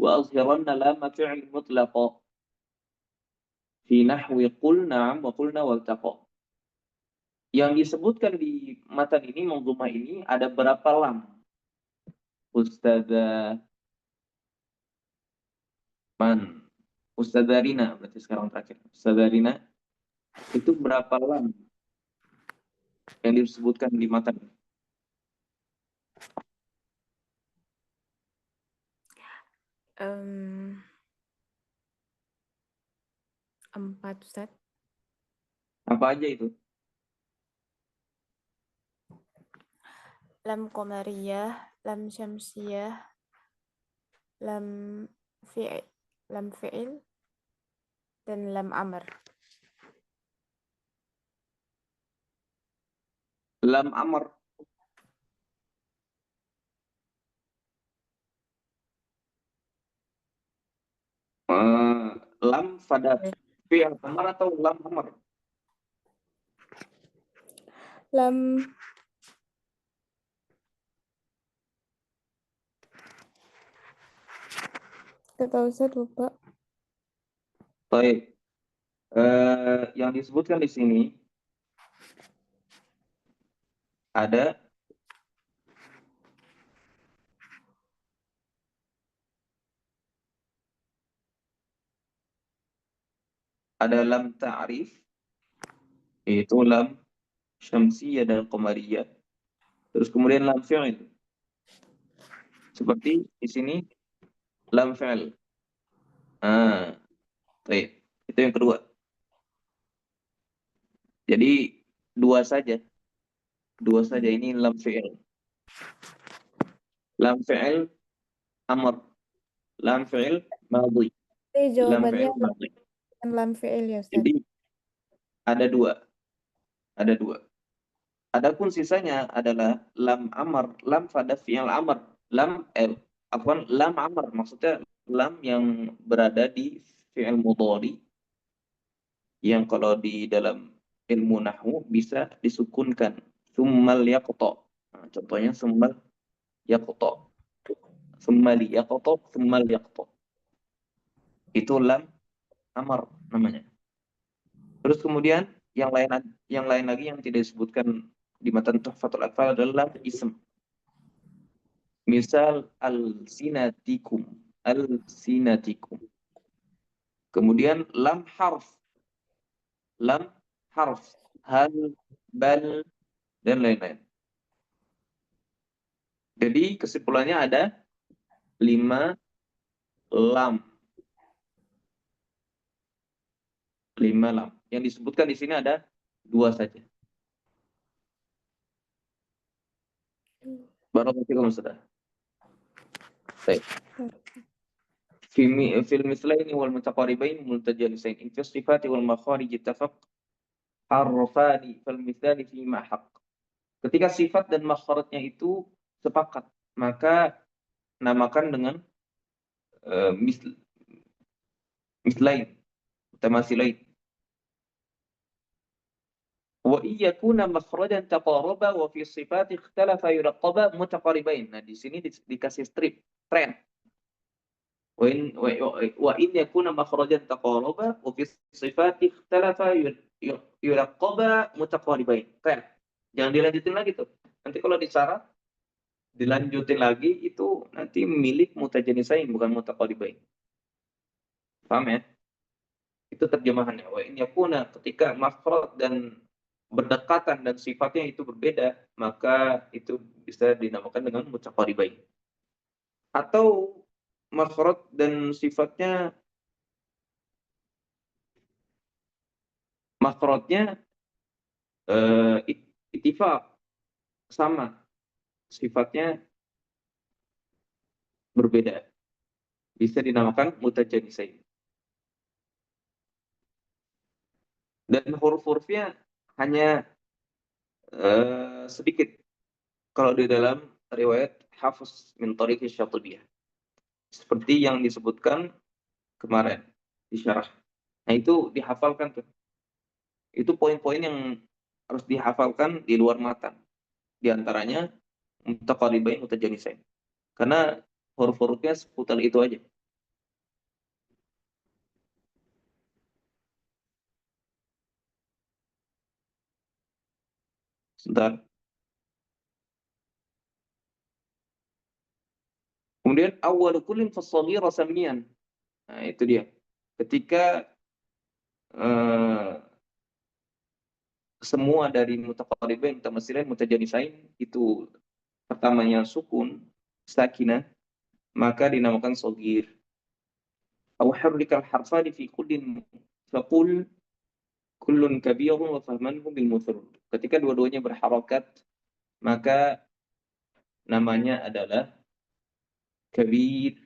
S1: Wa azhiranna lam fi'l mutlaqa fi nahwi qul na'am wa qulna waltaqa. Yang disebutkan di matan ini, manzumah ini, ada berapa lam? Ustadzah Man. Ustadzah Rina berarti sekarang terakhir. Ustadzah Rina itu berapa lam? yang disebutkan di matan?
S7: Empat, Ustaz.
S1: Apa aja itu?
S7: Lam qamariyah, lam syamsiyah, lam fi'il, dan lam amr.
S1: Lam amr. Lam pada fi'il amr atau lam amr?
S7: Lam Gak tahu, Ustaz, lupa.
S1: Baik. Yang disebutkan di sini ada lam ta'rif, yaitu lam syamsiyah dan qamariyah. Terus kemudian lam fi'il. Seperti di sini lam fi'il. Baik. Itu yang kedua. Jadi dua saja ini lam fi'il. Lam fi'il amr, lam fi'il madhi, lam
S7: Jawabannya
S1: fi'il madhi.
S7: lam fi'il ya, Ustaz.
S1: Jadi ada dua. Adapun sisanya adalah lam amr, lam pada fi'il amr, lam amr, maksudnya lam yang berada di fi'il mudhari yang kalau di dalam ilmu nahwu bisa disukunkan, summal yaqta. Nah, contohnya summal yaqta, summal yaqta. Itu lam amr namanya. Terus kemudian yang lain lagi yang tidak disebutkan di matan Tuhfatul Atfal adalah lam ism. Misal al-sinatikum. Kemudian lam harf. Hal, bal, dan lain-lain. Jadi kesimpulannya ada 5 lam. 5 lam. Yang disebutkan di sini ada 2 saja. Barakallahu fiikum. Baik. Fil mislaini wal mutaqaribain multajalisain. In fi sifati wal makharij ittafaq harfani fal mithlani fi ma haqq. Ketika sifat dan makharijnya itu sepakat, maka namakan dengan mislain, mutamasilain. Wa iyakuna makhrajan taqaraba wa fi sifati ikhtalafa yuraqaba mutaqaribain. Nah, di sini dikasih trend. Wa in yakuna makhrajan taqaraba wa fi sifati ikhtalafa yuraqaba mutaqaribain. Trend. Jangan dilanjutin lagi tuh. Nanti kalau disyarat dilanjutin lagi itu nanti milik mutajanisain bukan mutaqaribain. Paham ya? Itu terjemahannya. Wa in yakuna, ketika makhraj dan berdekatan dan sifatnya itu berbeda, maka itu bisa dinamakan dengan mutaqaribain. Atau makhraj dan sifatnya makhrajnya ittifaq, sama, sifatnya berbeda, bisa dinamakan mutajanisain. Dan huruf-hurufnya hanya sedikit kalau di dalam riwayat Hafiz min Tariq Syatibiyah, seperti yang disebutkan kemarin di syarah. Nah, itu dihafalkan tuh. Itu poin-poin yang harus dihafalkan di luar matan. Di antaranya mutaqaribain, mutajanisain. Karena huruf-hurufnya seputar itu aja. Sebentar. Kemudian awwalu kullin fas-shaghira samiyan. Nah, itu dia. Ketika semua dari mutaqaribain, mutamatsilain, mutajanisain itu pertamanya sukun, sakinah, maka dinamakan shagir. Aw harrikal harfani fi kullin faqul kullun kabirun wa fahmanhu bil muthur. Ketika dua-duanya berharokat, maka namanya adalah kabir.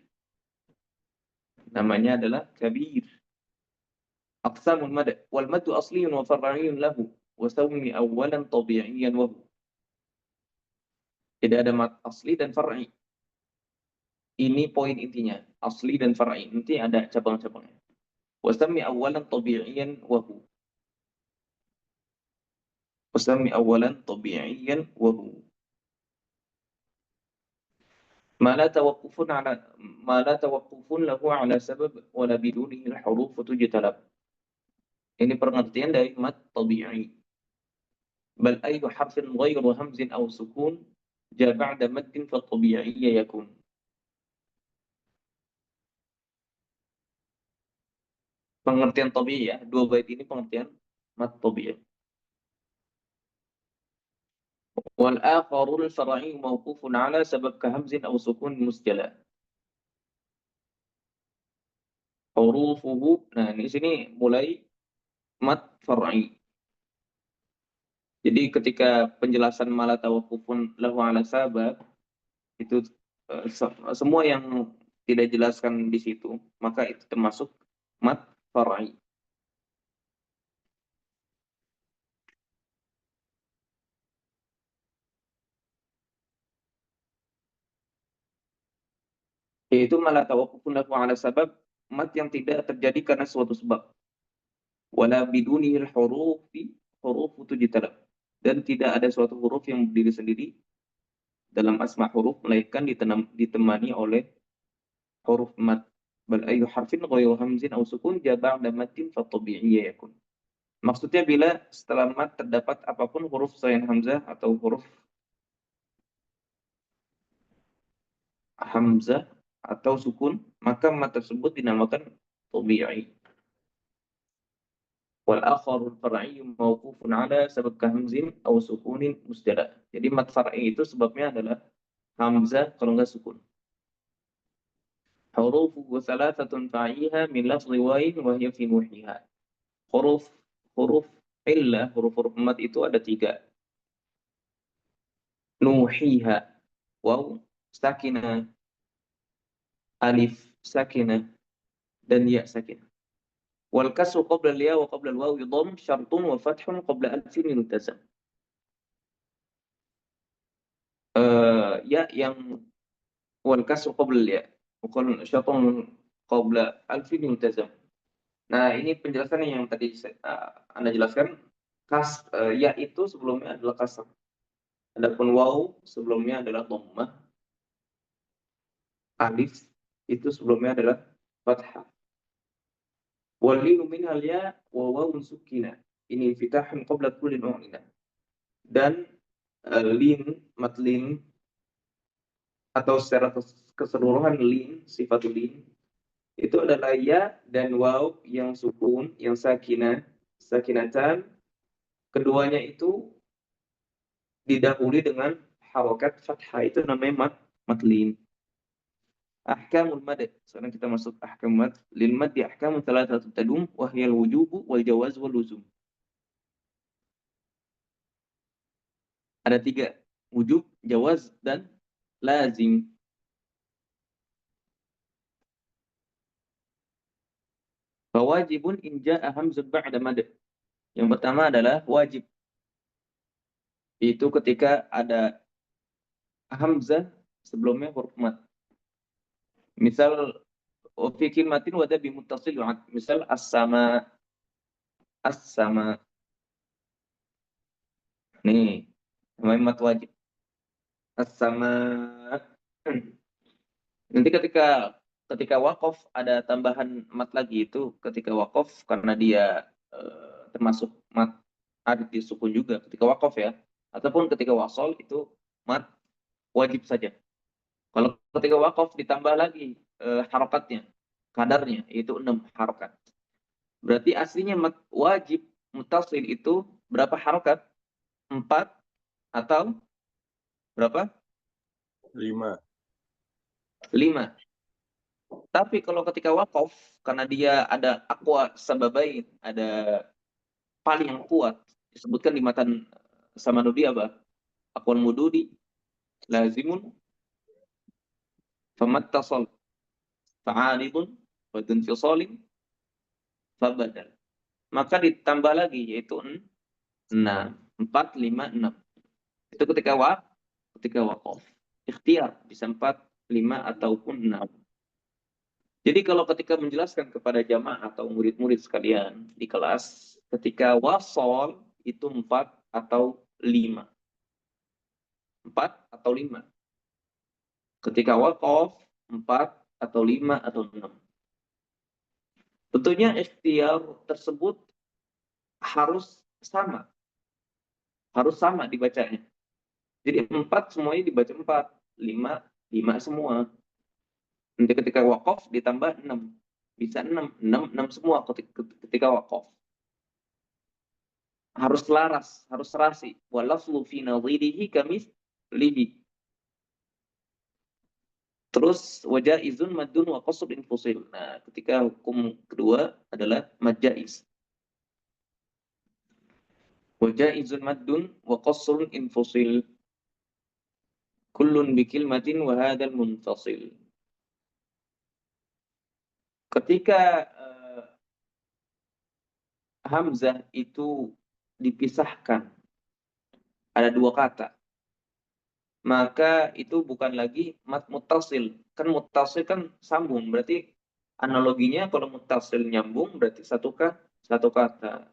S1: Namanya adalah kabir. Aqsamul mad wal mad asliyun wa far'iyun lahu wa sawmi awwalan tabi'iyan wa hu. Tidak ada mad asli dan far'i. Ini poin intinya, asli dan far'i. Nanti ada cabang-cabangnya. Wa sawmi awwalan tabi'iyan wa hu. Wa sawmi awwalan tabi'iyan wa hu. ما لا توقف له على سبب ولا بدونه الحروف تجتلب. Ini pengertian dari mad tabi'i. Bal ayyu harfin ghairu hamzin aw sukun ja ba'da maddin fa tabi'iyya yakun. Pengertian tabi'i ya, dua bait ini pengertian mad tabi'i. Wal akharul far'i mawqufun ala sabab ka hamzin aw sukun musjala. Hurufuhu, nah di sini mulai mad far'i. Jadi ketika penjelasan mala tawaqqufun lahu ala sabab itu semua yang tidak dijelaskan di situ, maka itu termasuk mad far'i. Yaitu mala tawaqqufun lahu ala sabab, mad yang tidak terjadi karena suatu sebab. Wala bidunihil hurufu tujtalab. Dan tidak ada suatu huruf yang berdiri sendiri dalam asma huruf, melainkan ditemani oleh huruf mad. Bal ayyu harfin ghairu hamzin aw sukun ja ba'da maddin fa tabi'iyya yakun. Maksudnya bila setelah mad terdapat apapun huruf selain hamzah atau huruf hamzah atau sukun, maka mad tersebut dinamakan tabi'i. Wal akharul far'i mawqufun ala sabab ka hamzin aw sukunin musjala. Jadi mad far'i itu sebabnya adalah hamzah kalau enggak sukun. Hurufu thalathatun fa'iha min lafzi wa'in wa hiya fi nuhiha. Huruf illah, huruf mad itu ada 3. Nuhiha, waw sakinah, alif sakinah, dan ya sakinah. Wal kasru qabla al-ya wa qabla al-waw dhamm syartun wa fathun qabla alfin yultazam. Ya yang wal kasru qabla al-ya wa syartun qabla alfin yultazam. Nah, ini penjelasannya yang tadi Anda jelaskan. Ya itu sebelumnya adalah kasr. Adapun waw sebelumnya adalah dhammah. Alif itu sebelumnya adalah fathah. Walinu minhal ya wa wawun sukina. Ini fitahun qabla kulli nu'ina. Dan matlin atau secara keseluruhan sifatul lin itu adalah ya dan waw yang sukun, yang sakinatan. Keduanya itu didahului dengan harokat fathah, itu namanya matlin. Ahkamul mad. Sekarang kita masuk ahkamul mad. Lil mad ahkamun thalathatu tadum wa hiya al-wujub wal jawaz wal luzum. Ada 3, wujub, jawaz, dan lazim. Fawajibun in jaa hamzun ba'da mad. Yang pertama adalah wajib. Itu ketika ada hamzah sebelumnya huruf mad. Misal fi kalimatin wa bi muttasil misal as-sama. Nih, namanya mad wajib. As-sama. Nanti ketika waqaf ada tambahan mad lagi, itu ketika waqaf karena dia termasuk mad ada di sukun juga ketika waqaf ya, ataupun ketika wasol itu mad wajib saja. Kalau ketika waqaf ditambah lagi harokatnya, kadarnya, yaitu 6 harokat. Berarti aslinya mad wajib mutasil itu berapa harokat? 4 atau berapa?
S2: 5.
S1: 5. Tapi kalau ketika waqaf, karena dia ada aqwa sababain, ada paling yang kuat, disebutkan di matan Samanudi apa? Aqwal mududi lazimun famattasal fa'aridun wa dunfisalin fabadal. Maka ditambah lagi yaitu 6. 4, 5, 6. Itu ketika waqaf. Ikhtiar bisa 4, 5 ataupun 6. Jadi kalau ketika menjelaskan kepada jamaah atau murid-murid sekalian di kelas, ketika wasol itu 4 atau 5. 4 atau 5. Ketika waqaf 4 atau 5 atau 6. Tentunya ikhtiar tersebut harus sama. Harus sama dibacanya. Jadi 4 semuanya dibaca 4, 5 semua. Nanti ketika waqaf ditambah 6. Bisa 6 semua ketika waqaf. Harus laras, harus serasi. Walaflu fi nadhirihi kamithlihi. Terus wajaizun maddun wa qasr infusil. Nah, ketika hukum kedua adalah majaiz. Wajaizun maddun wa qasr infusil. Kullun bikilmatin wa hadal munfasil. Ketika hamzah itu dipisahkan, ada 2 kata, maka itu bukan lagi mad muttasil. Kan muttasil kan sambung, berarti analoginya kalau muttasil nyambung berarti satu kata.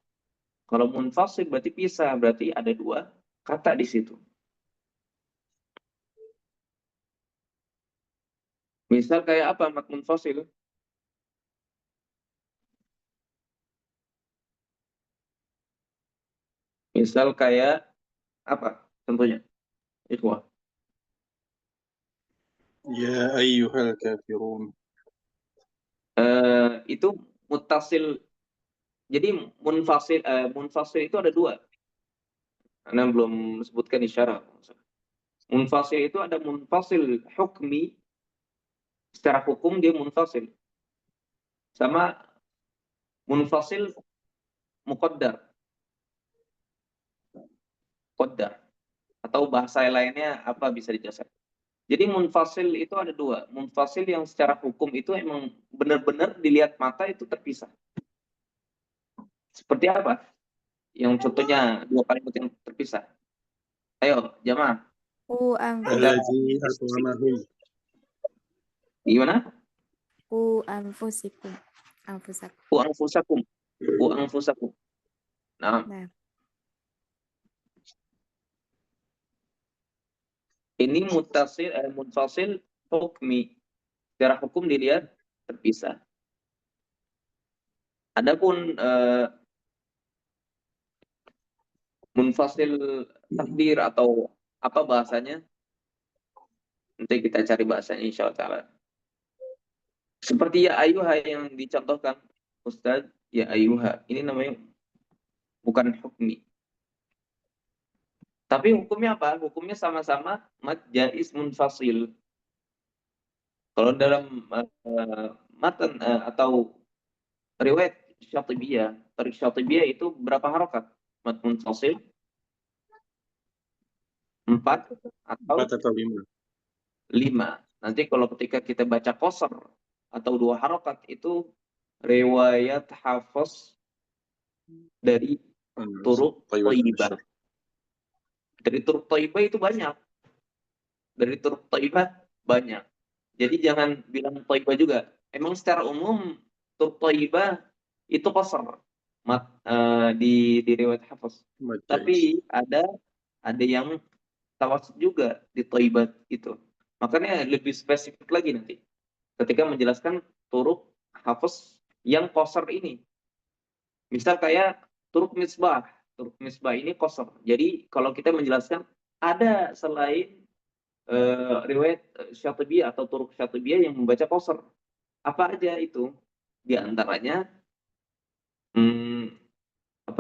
S1: Kalau munfasil berarti pisah, berarti ada 2 kata di situ. Misal kayak apa mad munfasil? Misal kayak apa contohnya? Ikhwah.
S2: Ya ayyuhal kafirun.
S1: Itu muttasil. Jadi munfasil itu ada 2. Anda belum sebutkan isyarat. Munfasil itu ada munfasil hukmi, secara hukum dia munfasil. Sama munfasil muqaddar. Qaddar. Atau bahasa lainnya apa bisa dijelaskan. Jadi munfasil itu ada 2. Munfasil yang secara hukum itu emang benar-benar dilihat mata itu terpisah. Seperti apa? Yang contohnya 2 kalimat yang terpisah. Ayo, jamaah.
S2: Allazi at'amahum.
S1: Gimana?
S7: Anfusikum.
S1: Anfusakum. Anfusakum. Nah. Ini munfasil hukmi. Secara hukum dilihat terpisah. Adapun munfasil takdir atau apa bahasanya? Nanti kita cari bahasanya insyaallah taala. Seperti ya ayyuha yang dicontohkan Ustaz, ya ayyuha. Ini namanya bukan hukmi. Tapi hukumnya apa? Hukumnya sama-sama mad jaiz munfasil. Kalau dalam matan atau riwayat Syatibiyah, tarik Syatibiyah itu berapa harokat? Mad munfasil 4 atau 5. Nanti kalau ketika kita baca qasar atau 2 harokat itu riwayat Hafs dari Turuq Thayyibah. Dari Turuq Thayyibah itu banyak. Dari Turuq Thayyibah banyak. Jadi jangan bilang Thayyibah juga. Emang secara umum Turuq Thayyibah itu qasar di riwayat Hafs. Tapi ada yang tawasud juga di Thayyibah itu. Makanya lebih spesifik lagi nanti ketika menjelaskan Turuq Hafs yang qasar ini. Misal kayak Turuq Misbah. Turuq Misbah ini qasar. Jadi kalau kita menjelaskan ada selain riwayat Syatibiyah atau Turuq Syatibiyah yang membaca qasar. Apa aja itu? Di antaranya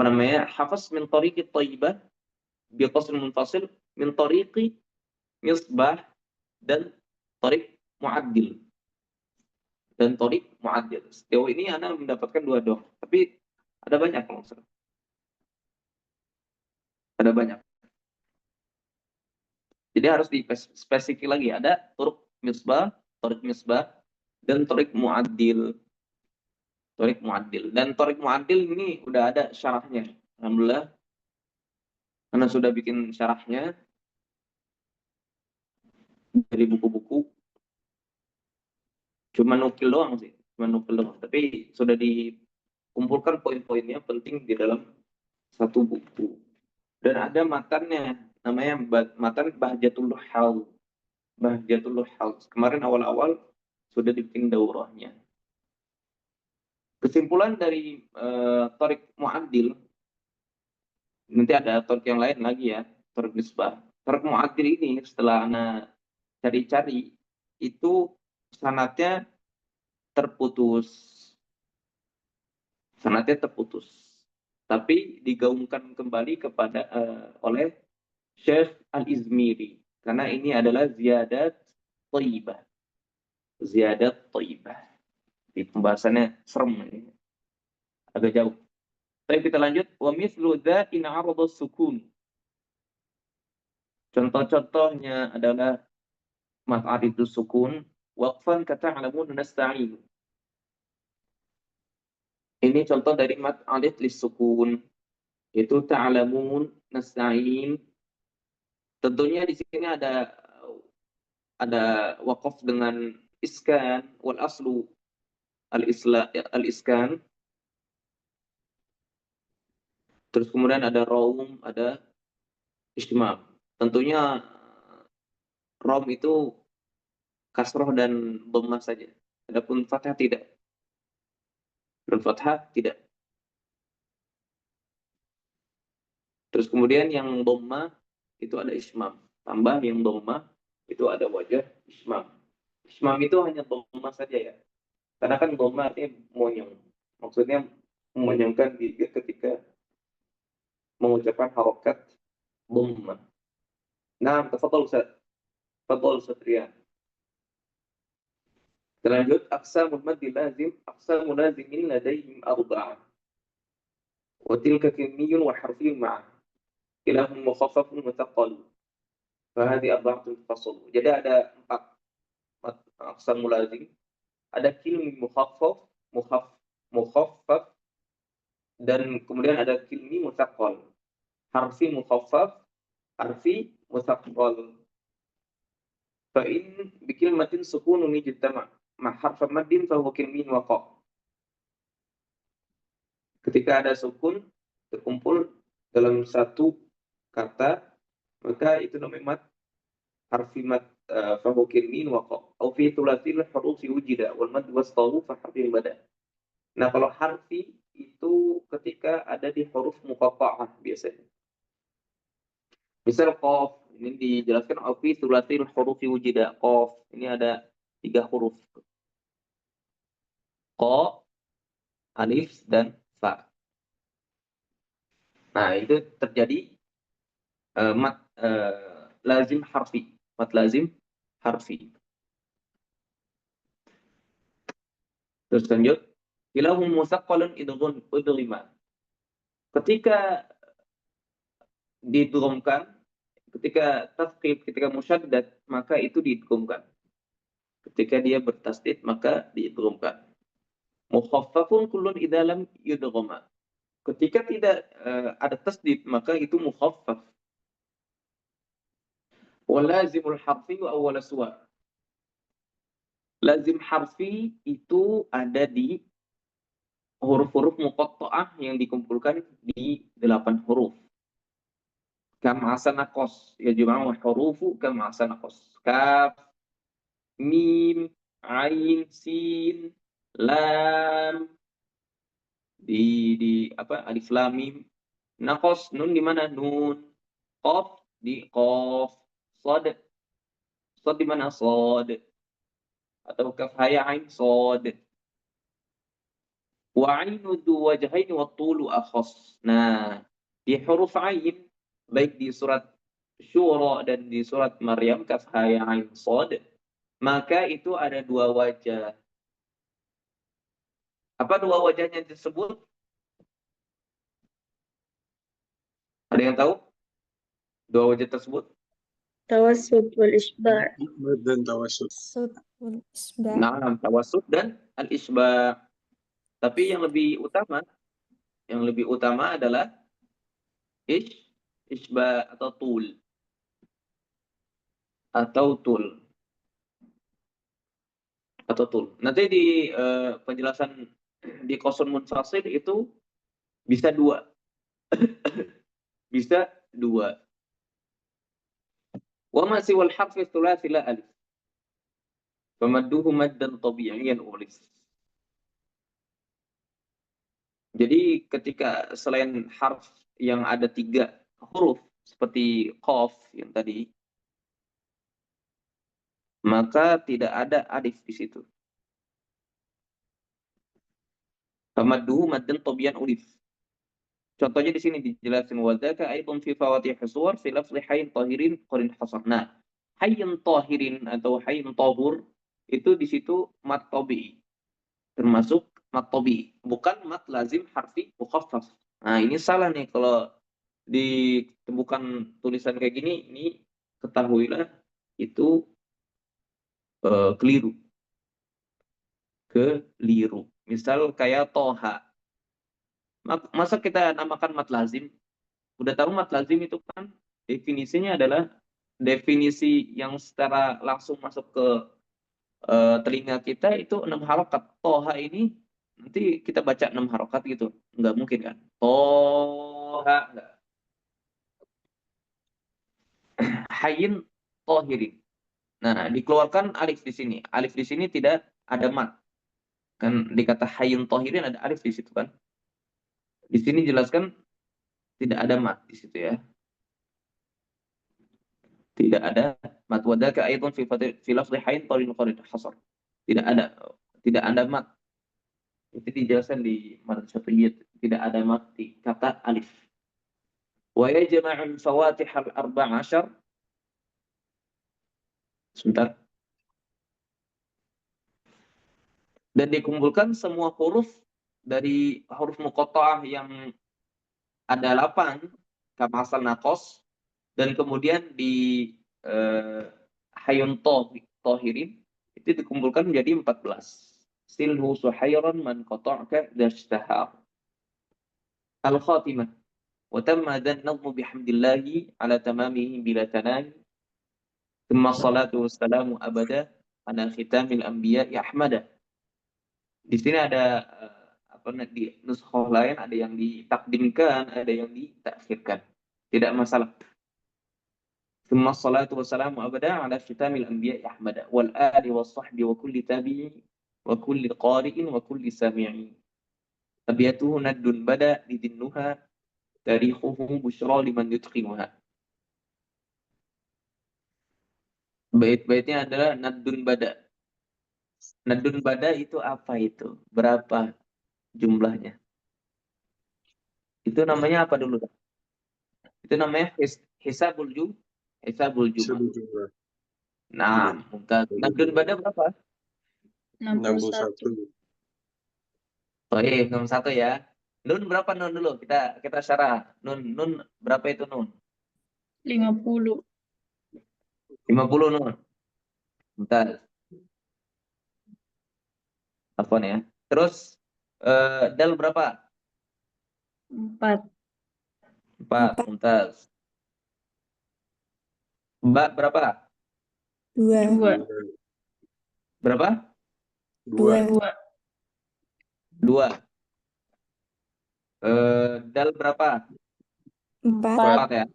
S1: apa namanya, hafaz min tariqi Thayyibah bi qasr munfasil min tariqi Misbah dan Tariq Mu'addil. Dan Tariq Mu'addil. Sejauh ini Anda mendapatkan 2 doang, tapi ada banyak maksudnya. Ada banyak. Jadi harus dispesifik lagi. Ada Tariq Misbah, dan Tariq Mu'addil. Tariq Mu'addil. Dan Tariq Mu'addil ini udah ada syarahnya. Alhamdulillah. Karena sudah bikin syarahnya dari buku-buku. Cuma nukil doang sih. Tapi sudah dikumpulkan poin-poinnya penting di dalam satu buku. Dan ada matannya. Namanya matan Bahjatul Hal. Kemarin awal-awal sudah dibikin daurahnya. Kesimpulan dari Tariq Mu'addil, nanti ada Tariq yang lain lagi ya, Tariq Misbah. Tariq Mu'addil ini setelah Anda cari-cari, itu sanadnya terputus. Tapi digaungkan kembali kepada oleh Syekh Al-Izmiri. Karena ini adalah ziyadat thayyibah. Di pembahasannya serem ini. Agak jauh. Tapi kita lanjut. Wa mithlu dha in 'arada sukun. Contoh-contohnya adalah maf'aridu sukun waqfan kata'lamun nasta'in. Ini contoh dari maf'arid lis-sukun, yaitu ta'lamun nasta'in. Tentunya di sini ada waqaf dengan iskan wal aslu al-iskan. Terus kemudian ada raum, ada istimam. Tentunya raum itu kasroh dan dhammah saja. Adapun fathah tidak. Terus kemudian yang dhammah itu ada ismam. Tambah yang dhammah itu ada wajah ismam. Ismam itu hanya dhammah saja ya. Karena kan dhammah artinya monyong. Maksudnya memonyongkan gigi ketika mengucapkan harokat dhammah. Nah, tafadhal Ustaz Rian. Lanjut, aqsamul maddi lazim, aqsamul lazimin ladaihim arba'ah. Wa tilka kilmiyun wa harfiyun ma'ah. Kilahum mukhaffafun muthaqqal. Fa hadhihi arba'atun fasl. Jadi ada 4 aqsamul lazim. Ada kilmi mukhaffaf, dan kemudian ada kilmi muthaqqal. Harfi mukhaffaf, harfi muthaqqal. Fa in bi kalimatin sukunun ijtama' ma harfa maddin fa huwa kilmin waqa'. Ketika ada sukun terkumpul dalam satu kata, maka itu namanya mad harfi mad fa huwa kilmin waqa'. Au fi thulathil hurufi wujida wal mad wastawu fa harfin bada. Nah, kalau harfi itu ketika ada di huruf muqatta'ah biasanya. Misal qaf, ini dijelaskan au fi thulathil hurufi wujida. Qaf, ini ada 3 huruf. Qa, alif, dan fa. Nah, itu terjadi mad lazim harfi. Mad lazim harfi. Terus lanjut. Ilahum musaqqalun idghima. Ketika didghamkan, ketika tasqib, ketika musyaddad, maka itu diidghamkan. Ketika dia bertasdid, maka diidghamkan. Mukhaffafun kullun idza lam yudghama. Ketika tidak ada tasdid, maka itu mukhaffaf. Wa lazimul harfi wa awwal suwar. Lazim harfi itu ada di huruf-huruf muqatta'ah yang dikumpulkan di 8 huruf. Kama sanaqas, ya jamaah hurufu kama sanaqas. Kaf, mim, ain, sin, lam, di alif lam mim. Naqas, nun di mana? Nun. Qaf di qaf. Sad di mana? Sad. Atau kaf haya ain sad. Wa ainu dzu wajhaini wa tulu akhas. Nah, di huruf ain baik di surat Syura dan di surat Maryam kaf ha ya ain shad, maka itu ada dua wajah. Apa dua wajahnya disebut? Ada yang tahu? Dua wajah tersebut?
S6: Tawassut wal isba'.
S2: Mad dan tawassut.
S3: Sud wal isba.
S1: Nah, tawassut dan al-isba. Tapi yang lebih utama adalah isba atau tul. Nanti di penjelasan di qasun munfasil itu bisa dua. Bisa dua. Wa ma siwal harfi tsulathi la alif. Famadduhu maddan tabi'iyan ulis. Jadi ketika selain harf yang ada 3 huruf seperti qaf yang tadi, maka tidak ada alif di situ. Famadduhu maddan tabi'iyan ulis. Contohnya di sini dijelasin wadzaka aidun fi fawatih suwar fi lafzi hayyin tahirin qarin hasar. Nah, hayyin tahirin atau hayyin tahur itu di situ mat tabi'i. Termasuk mat tabi'i, bukan mat lazim harfi mukhaffaf. Nah, ini salah nih kalau ditemukan tulisan kayak gini, ini ketahuilah itu keliru. Misal kayak toha. Masa kita namakan mat lazim? Udah tahu mat lazim itu kan definisinya adalah definisi yang secara langsung masuk ke telinga kita itu 6 harokat. Toha ini nanti kita baca 6 harokat gitu. Nggak mungkin kan? Toha. Nggak. Hayyin tohirin. Nah, dikeluarkan alif di sini. Alif di sini tidak ada mat. Kan dikata hayyun tohirin ada alif di situ kan? Di sini jelaskan tidak ada mat di situ ya. Tidak ada mat. Wadaka aidun fi lafzi hayyin tarin qarin hasar. Tidak ada mat. Itu dijelaskan di Mad Syatiyat, tidak ada mat di kata alif. Wa yajma'ul fawatih al-14. Sebentar. Dan dikumpulkan semua huruf dari huruf muqatta'ah yang ada 8 kama asal naqas, dan kemudian di hayyun tahirin itu dikumpulkan menjadi 14. Silhu suhairan man qata'aka dashtahar. Al-khatimah. Wa tamma dhannahu bihamdillahi ala tamamihi bila tanami. Thumma salatu wassalamu abada ala khitamil anbiya'i ahmada. Di sini ada di nuskhoh lain ada yang ditakdimkan, ada yang ditakhirkan. Tidak masalah. Thumma salatu wassalamu abada ala khitamil anbiya'i ahmada wal ali was sahbi wa kulli tabi'i wa kulli qari'in wa kulli sami'i. Abiyatuhu naddun bada lidinnuha tarikhuhu bushra liman yutqinuha. Bait-baitnya adalah naddun bada. Naddun bada itu apa itu? Berapa jumlahnya? Itu namanya apa dulu? Itu namanya hisabul jumlah. Nah, naddun bada berapa?
S6: 61.
S1: Oh iya, 61 ya. Nun berapa nun dulu? Kita syarah. Nun berapa itu nun?
S6: 50.
S1: 50 nun. Bentar. Apa nih ya? Terus dal berapa?
S6: 4.
S1: 4. Bentar. Mbak berapa?
S3: 2.
S6: 2.
S1: Berapa?
S6: 2.
S1: 2. Dal berapa?
S3: 4.
S1: 4 ya.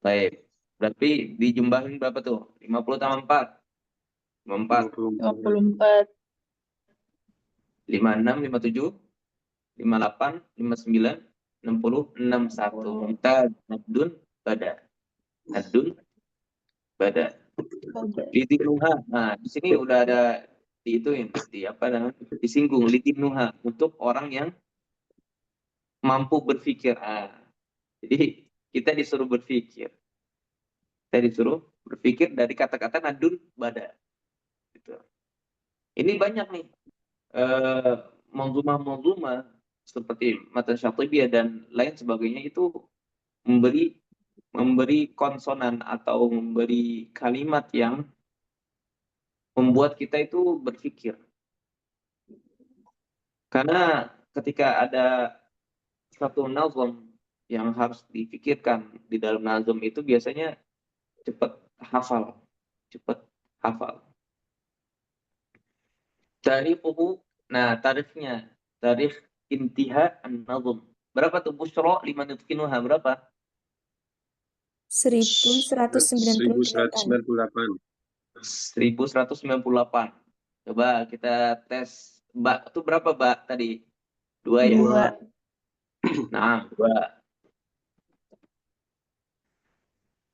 S1: Baik. Berarti dijumlahin berapa tuh? 50 tambah 4.
S6: 54.
S1: 56, 57, 58, 59, 60, 61. Kita naddun bada. Naddun bada. Nah, di sini udah ada disinggung litinnuha untuk orang yang mampu berpikir. Jadi kita disuruh berpikir. Saya disuruh berpikir dari kata-kata nadun bada. Gitu. Ini banyak nih manzumah-manzumah seperti Matan Syatibiyah dan lain sebagainya itu memberi konsonan atau memberi kalimat yang membuat kita itu berpikir. Karena ketika ada satu nazam yang harus dipikirkan di dalam nazam itu biasanya cepat hafal. Tarifnya, tarikh intiha an-nazm. Berapa tuh Busyra liman yutqinuha berapa?
S3: 1198.
S1: 1198. Coba kita tes. Mbak itu berapa, Mbak tadi? 2 ya?
S6: 2.
S1: Nah, 2.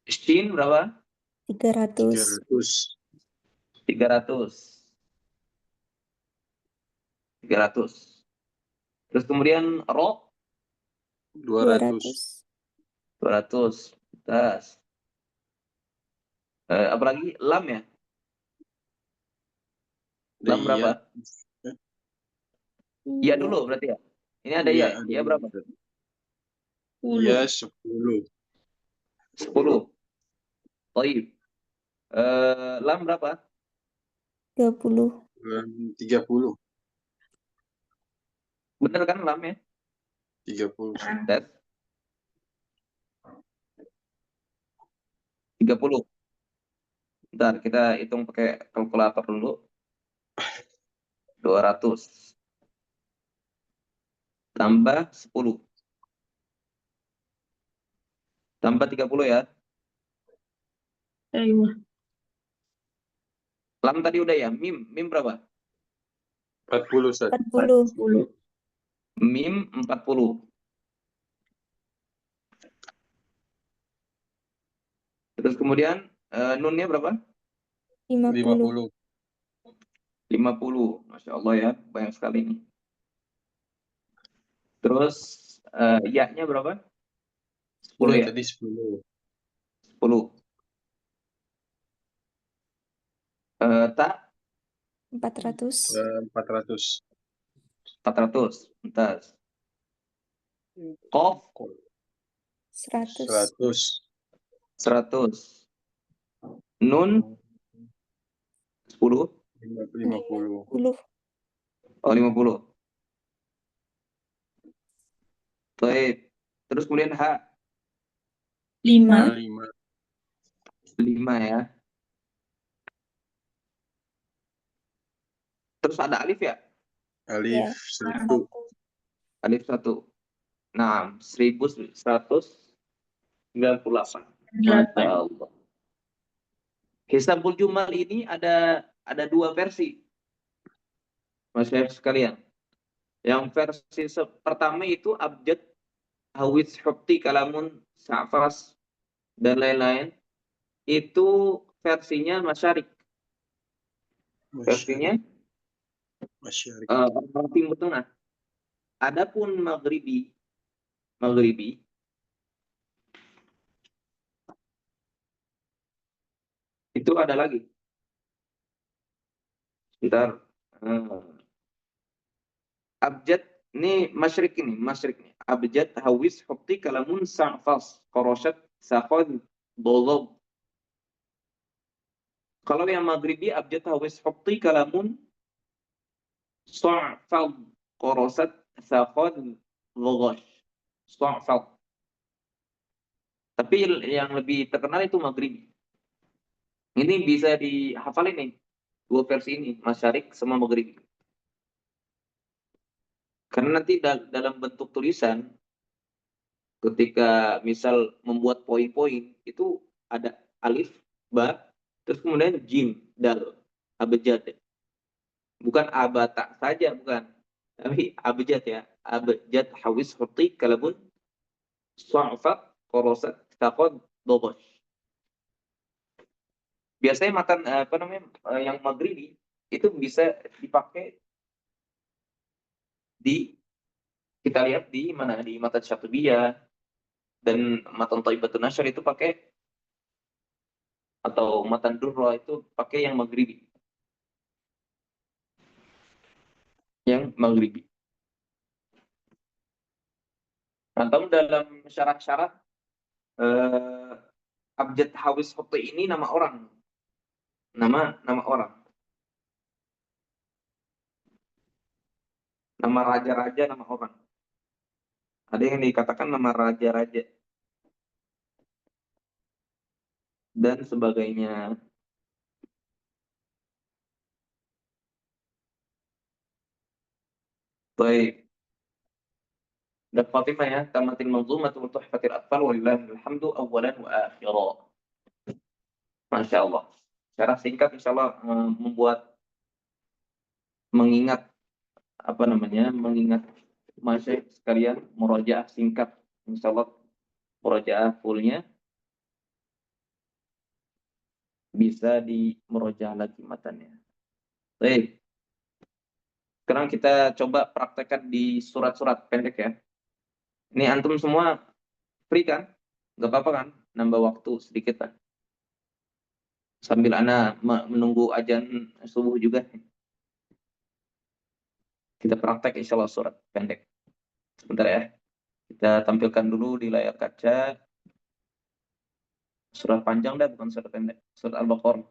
S1: Shin berapa?
S3: 300.
S1: 300. Terus kemudian ro
S3: 200.
S1: 200. Tas. Apalagi lam ya? Lam berapa? Iya dulu berarti ya. Ini ada ya. Iya berapa?
S2: 10.
S1: 10. Baik. Lam berapa?
S3: 30.
S2: 30.
S1: Bener kan lam ya?
S2: 30.
S1: Tes. 30. Bentar, kita hitung pakai kalkulator dulu. 200 tambah 10 tambah 30 ya.
S6: Ayo.
S1: Lam tadi udah ya. Mim berapa?
S2: 40, Ustaz.
S3: 40.
S1: Mim 40. Terus kemudian nunnya berapa?
S3: 50.
S1: 50. Masya Allah ya, banyak sekali nih. Terus ya-nya berapa? 10 ya?
S2: Tadi 10.
S1: 10. Tak
S3: 400.
S2: 400.
S1: 400. Bentar. Qaf
S3: 100.
S1: 100. Nun 10.
S2: 50.
S3: 50.
S1: Oh, 50. Baik. Terus kemudian H
S6: 5.
S1: 5 ya. Terus ada alif ya?
S2: Alif
S3: Ya.
S2: 1.
S1: Alif 1. Nah, 1198. Masya Allah. Hisabul Jumal ini ada 2 versi. Masyarakat sekalian. Yang versi pertama itu abjad, hawis, hukti, kalamun, sa'fas, dan lain-lain. Itu versinya masyarik. Versinya
S2: Masyarik.
S1: orang Timur Tengah. Adapun Maghribi itu ada lagi. Sebentar. Abjad ini masyrik nih. Abjad, hawis, hukti, kalamun, sa'fas, qarashat, saqad, dolob. Kalau yang Maghribi abjad, hawis, hukti, kalamun, sa'fad, qarashat, saqad, dolob. Sa'fad. Tapi yang lebih terkenal itu Maghribi. Ini bisa dihafalin nih. 2 versi ini, masyarik sama Maghribi. Karena nanti dalam bentuk tulisan, ketika misal membuat poin-poin, itu ada alif, ba, terus kemudian jim, dal, abjad. Bukan abata saja, bukan. Tapi abjad ya. Abjad, hawis, hurti, kalabun, su'afat, korosat, taqad, dobosh. Biasanya matan yang Maghribi itu bisa dipakai kita lihat di mana, di matan Syatibiyah dan matan Thaibatun Nashr itu pakai, atau matan Durra itu pakai yang Maghribi. Yang Maghribi. Atau dalam syarat-syarat Abjad Hawis Huti ini nama orang. Nama orang. Nama raja-raja, nama orang. Ada yang dikatakan nama raja-raja. Dan sebagainya. Baik. Dan Fatimah ya, tamatil manzumatul tuhfatil atfal walillahil hamdu awwalan wa akhira. Masya Allah. Secara singkat insya Allah mengingat masyayikh sekalian, murojaah singkat. Insya Allah murojaah fullnya bisa di murojaah lagi matanya. Baik. Sekarang kita coba praktekkan di surat-surat pendek ya. Ini antum semua free kan? Gak apa-apa kan? Nambah waktu sedikit lah. Sambil ana menunggu azan subuh juga. Kita praktek insya Allah surat pendek. Sebentar ya. Kita tampilkan dulu di layar kaca. Surat panjang dah, bukan surat pendek. Surat Al-Baqarah.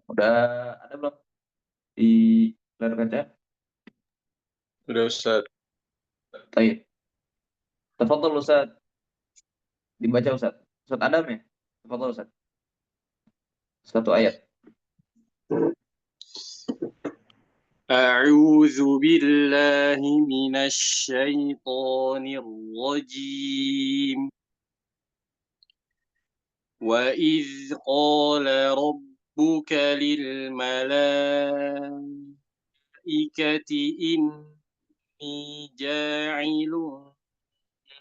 S1: Udah ada belum di layar kaca?
S2: Udah Ustaz.
S1: Baik. Tafadhol Ustaz. Dibaca Ustaz. Ustaz Adam ya? Tafadhol Ustaz. Satu ayat.
S2: أعوذ بالله من الشيطان الرجيم وإذ قال ربك للملائكة إني جاعل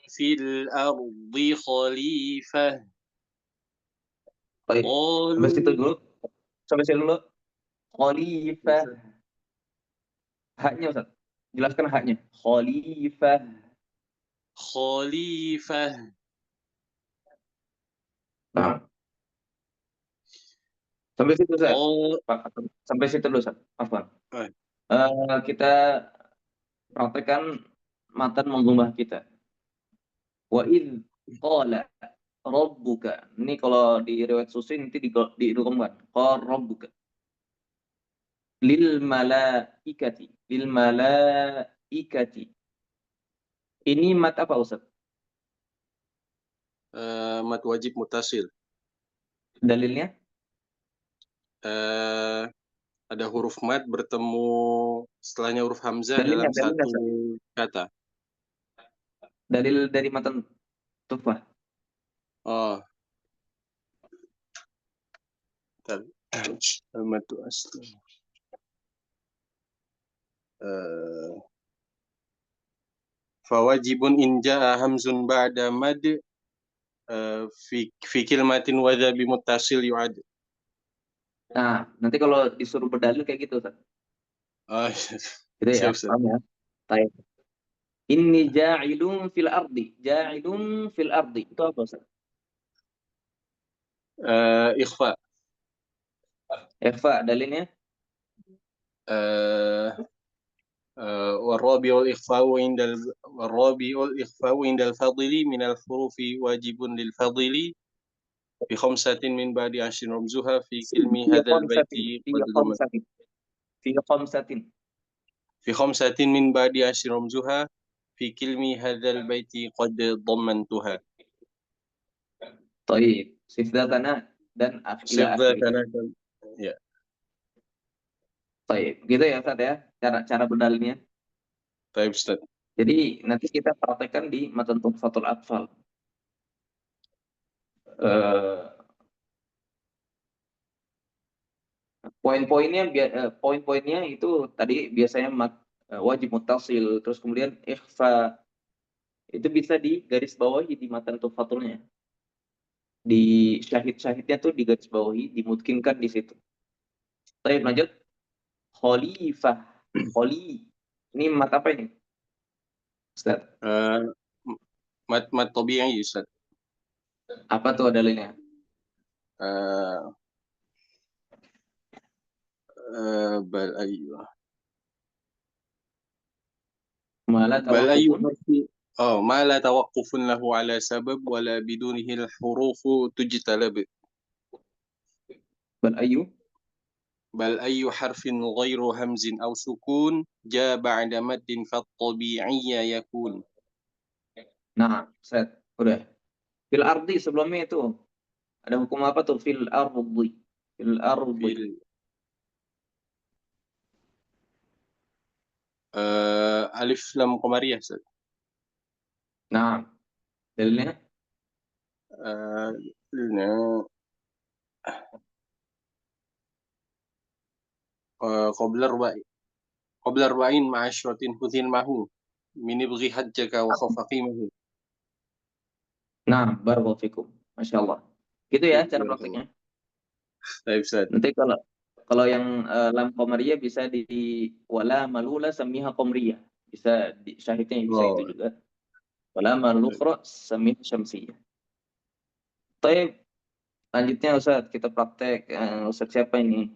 S2: في الأرض خليفة
S1: Baik. Sampai situ
S2: قالوا
S1: dulu. Sampai situ dulu. Khalifah. Haknya Ustaz. Jelaskan haknya. Khalifah.
S2: خليفة
S1: Nah. Sampai situ Ustaz.
S2: قال
S1: Sampai situ dulu Ustaz. Afwan.
S2: Baik.
S1: Kita praktekkan matan manzumah kita. Wa idz qala rabbuka. Ini kalau di riwayat Susi nanti diidghamkan. Qala rabbuka lil malaikati. Lil malaikati. Ini mat apa Ustaz?
S2: Mat wajib mutasil.
S1: Dalilnya?
S2: Ada huruf mat bertemu setelahnya huruf hamzah
S1: Dalilnya,
S2: dalam satu
S1: Ustaz.
S2: kata.
S1: Dalil dari matan Tuhfah.
S2: Oh. Al-matu asli. Fawajibun in jaa hamzun ba'da mad fi kalimatin wa dha bi muttasil yu'ad.
S1: Nah, nanti kalau disuruh berdalil kayak gitu Ustaz.
S2: Oh,
S1: Gitu ya,
S2: siap, Ustaz.
S1: paham ya? Baik. Inni ja'ilun fil ardi. Ja'ilun fil ardi. Itu apa Ustaz?
S2: Ikhfa.
S1: Ikhfa, dalilnya?
S2: والرابع الإخفاء عند الفاضل من الحروف واجب للفاضل بخمسة من بعد 10 رمزها في كلمة هذا البيت في خمسة من بعد 10 رمزها في كلمة هذا البيت قد ضمنتها.
S1: طيب, sifdatana dan ila akhirih.
S2: Ya.
S1: Baik, gitu ya Ustaz ya, cara berdalinnya.
S2: طيب Ustaz.
S1: Jadi nanti kita praktekkan di matan Tuhfatul Atfal. Eh, poin-poinnya itu tadi biasanya wajib muttasil, terus kemudian ikhfa itu bisa digarisbawahi di matan Tuhfatulnya. Di syahid-syahidnya tuh digarisbawahi, dimungkinkan di situ. Baik, lanjut. Khalifah. Kholi. Ini mat apa ini? Ustaz,
S2: مد طبيعي Ustaz.
S1: apa tuh dalilnya?
S2: بل أيوه
S1: Mala
S2: بل أي
S1: tawaqqufun.
S2: حرف ما لا توقف له على سبب ولا بدونه الحروف تجتلب
S1: Bal ayu.
S2: بل أي حرف غير همز أو سكون جاء بعد مد فالطبيعي يكون.
S1: Nah, set. Udah. Fil ardi sebelumnya itu ada hukum apa tuh? Fil ardi. Fil
S2: في
S1: ardi.
S2: ألف لام قمرية Ustaz.
S1: Nah, dalilnya
S2: قلنا قبل 40 مع 10 خذين معه من ابغي حجك وخف قيمه.
S1: nah, barakallahu fikum. Masya Allah. Gitu ya cara prakteknya.
S2: طيب Ustaz.
S1: Nanti kalau yang lam qamariyah bisa di wala malula samiha qamriyah. Bisa di syahidnya bisa itu juga. Wala malukhra samiha syamsiyah. Baik, lanjutnya Ustaz, kita praktek. Ustaz siapa ini?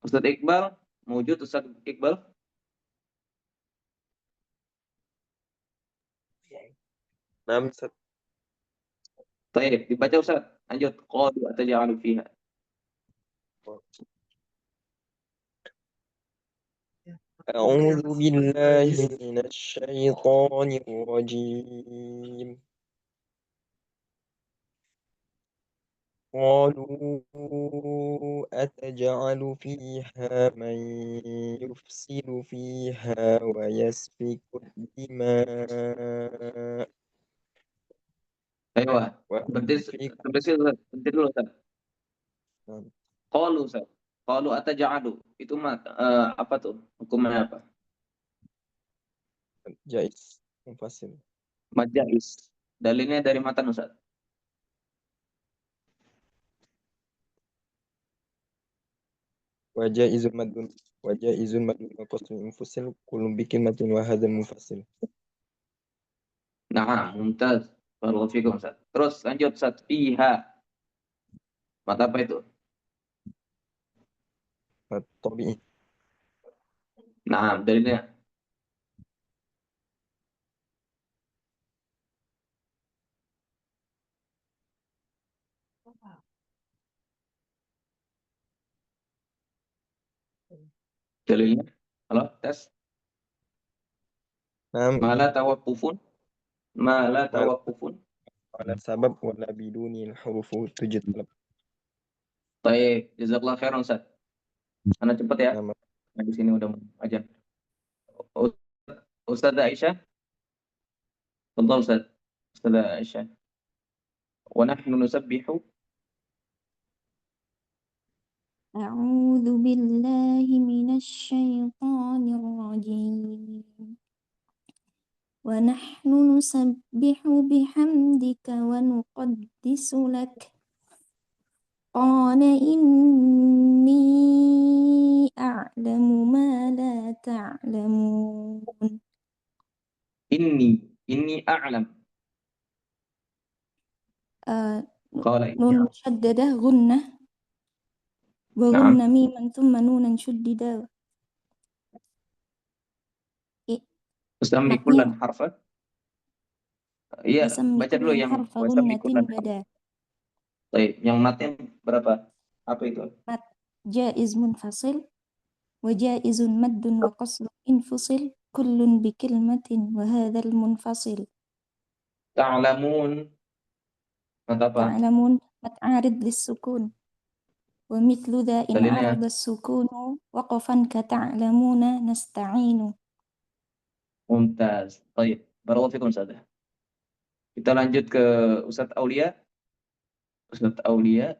S1: Ustaz Iqbal, mewujud Ustaz Iqbal?
S6: نعم أستاذ.
S1: Baik, dibaca Ustaz. Lanjut. Qalu ataj'alu fiha.
S6: أعوذ بالله من الشيطان الرجيم. قالوا أتجعل فيها من يفسد فيها ويسفك الدماء
S1: Ayo, berhenti
S6: ونسفك.
S1: berhenti dulu Ustaz.
S6: نعم.
S1: Qalu Ustaz. Qalu ataj'alu. Itu apa tuh? Hukumnya apa?
S6: جائز منفصل.
S1: Majais. Dalilnya dari matan Ustaz.
S6: وجائز مد وقصر منفصل كل بكلمة وهذا منفصل.
S1: Nah, mumtaz. Barakallahu fikum Ustaz. Terus lanjut Ustaz. Fiha. Mata apa itu?
S6: مد طبيعي.
S1: Nah, dalilnya. Dalilnya. Halo, tes.
S6: نعم.
S1: Mala tawaqqufun. Mala
S6: ما
S1: tawaqqufun.
S6: على سبب ولا بدون الحروف تجتلب.
S1: Baik, jazakallah khairan Ustaz. Anda cepat ya.
S6: نعم.
S1: Nah, di sini udah aja. Ustaz Aisyah. Tolong Ustaz. Ustaz Aisyah. Wa nahnu nusabbihu.
S3: أعوذ بالله من الشيطان الرجيم ونحن نسبح بحمدك ونقدس لك قال إني أعلم ما لا تعلمون.
S1: Inni a'lam. Qala inni
S3: نون
S1: a'lam.
S3: مشددة غنة وغنة ميما ثم نونا شددا.
S1: Usammi
S3: matnya
S1: kullan harfa. Iya,
S3: وسمي
S1: baca dulu
S3: كل
S1: yang
S3: حرف
S1: wasammi
S3: غنة
S1: kullan harfa.
S3: بدا.
S1: Baik, yang matnya berapa? Apa itu?
S3: مد جائز منفصل وجائز مد وقصر انفصل كل بكلمة وهذا المنفصل.
S1: Ta'lamun. Mat apa?
S3: تعلمون مد عارض للسكون. ومثل ذا إن
S1: Dalilnya.
S3: عرض السكون وقفا كتعلمون نستعين.
S1: Mumtaz. Baik. Barakallahu fikum Ustaz. Kita lanjut ke Ustadz Aulia. Ustadz Aulia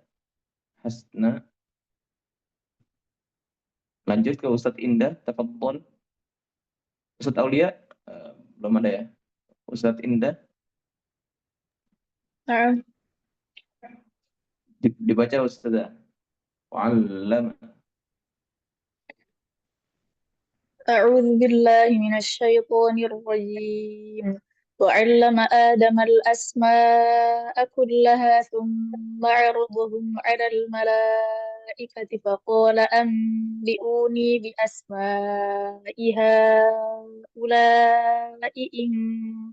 S1: Hasna. Lanjut ke Ustadz Indah. Tafadhol. Ustadz Aulia belum ada ya. Ustadz Indah dibaca Ustazah. Wa'allama.
S9: أعوذ بالله من الشيطان الرجيم وعلم آدم الأسماء كلها ثم عرضهم على الملائكة فقال أنبئوني بأسماء هؤلاء إن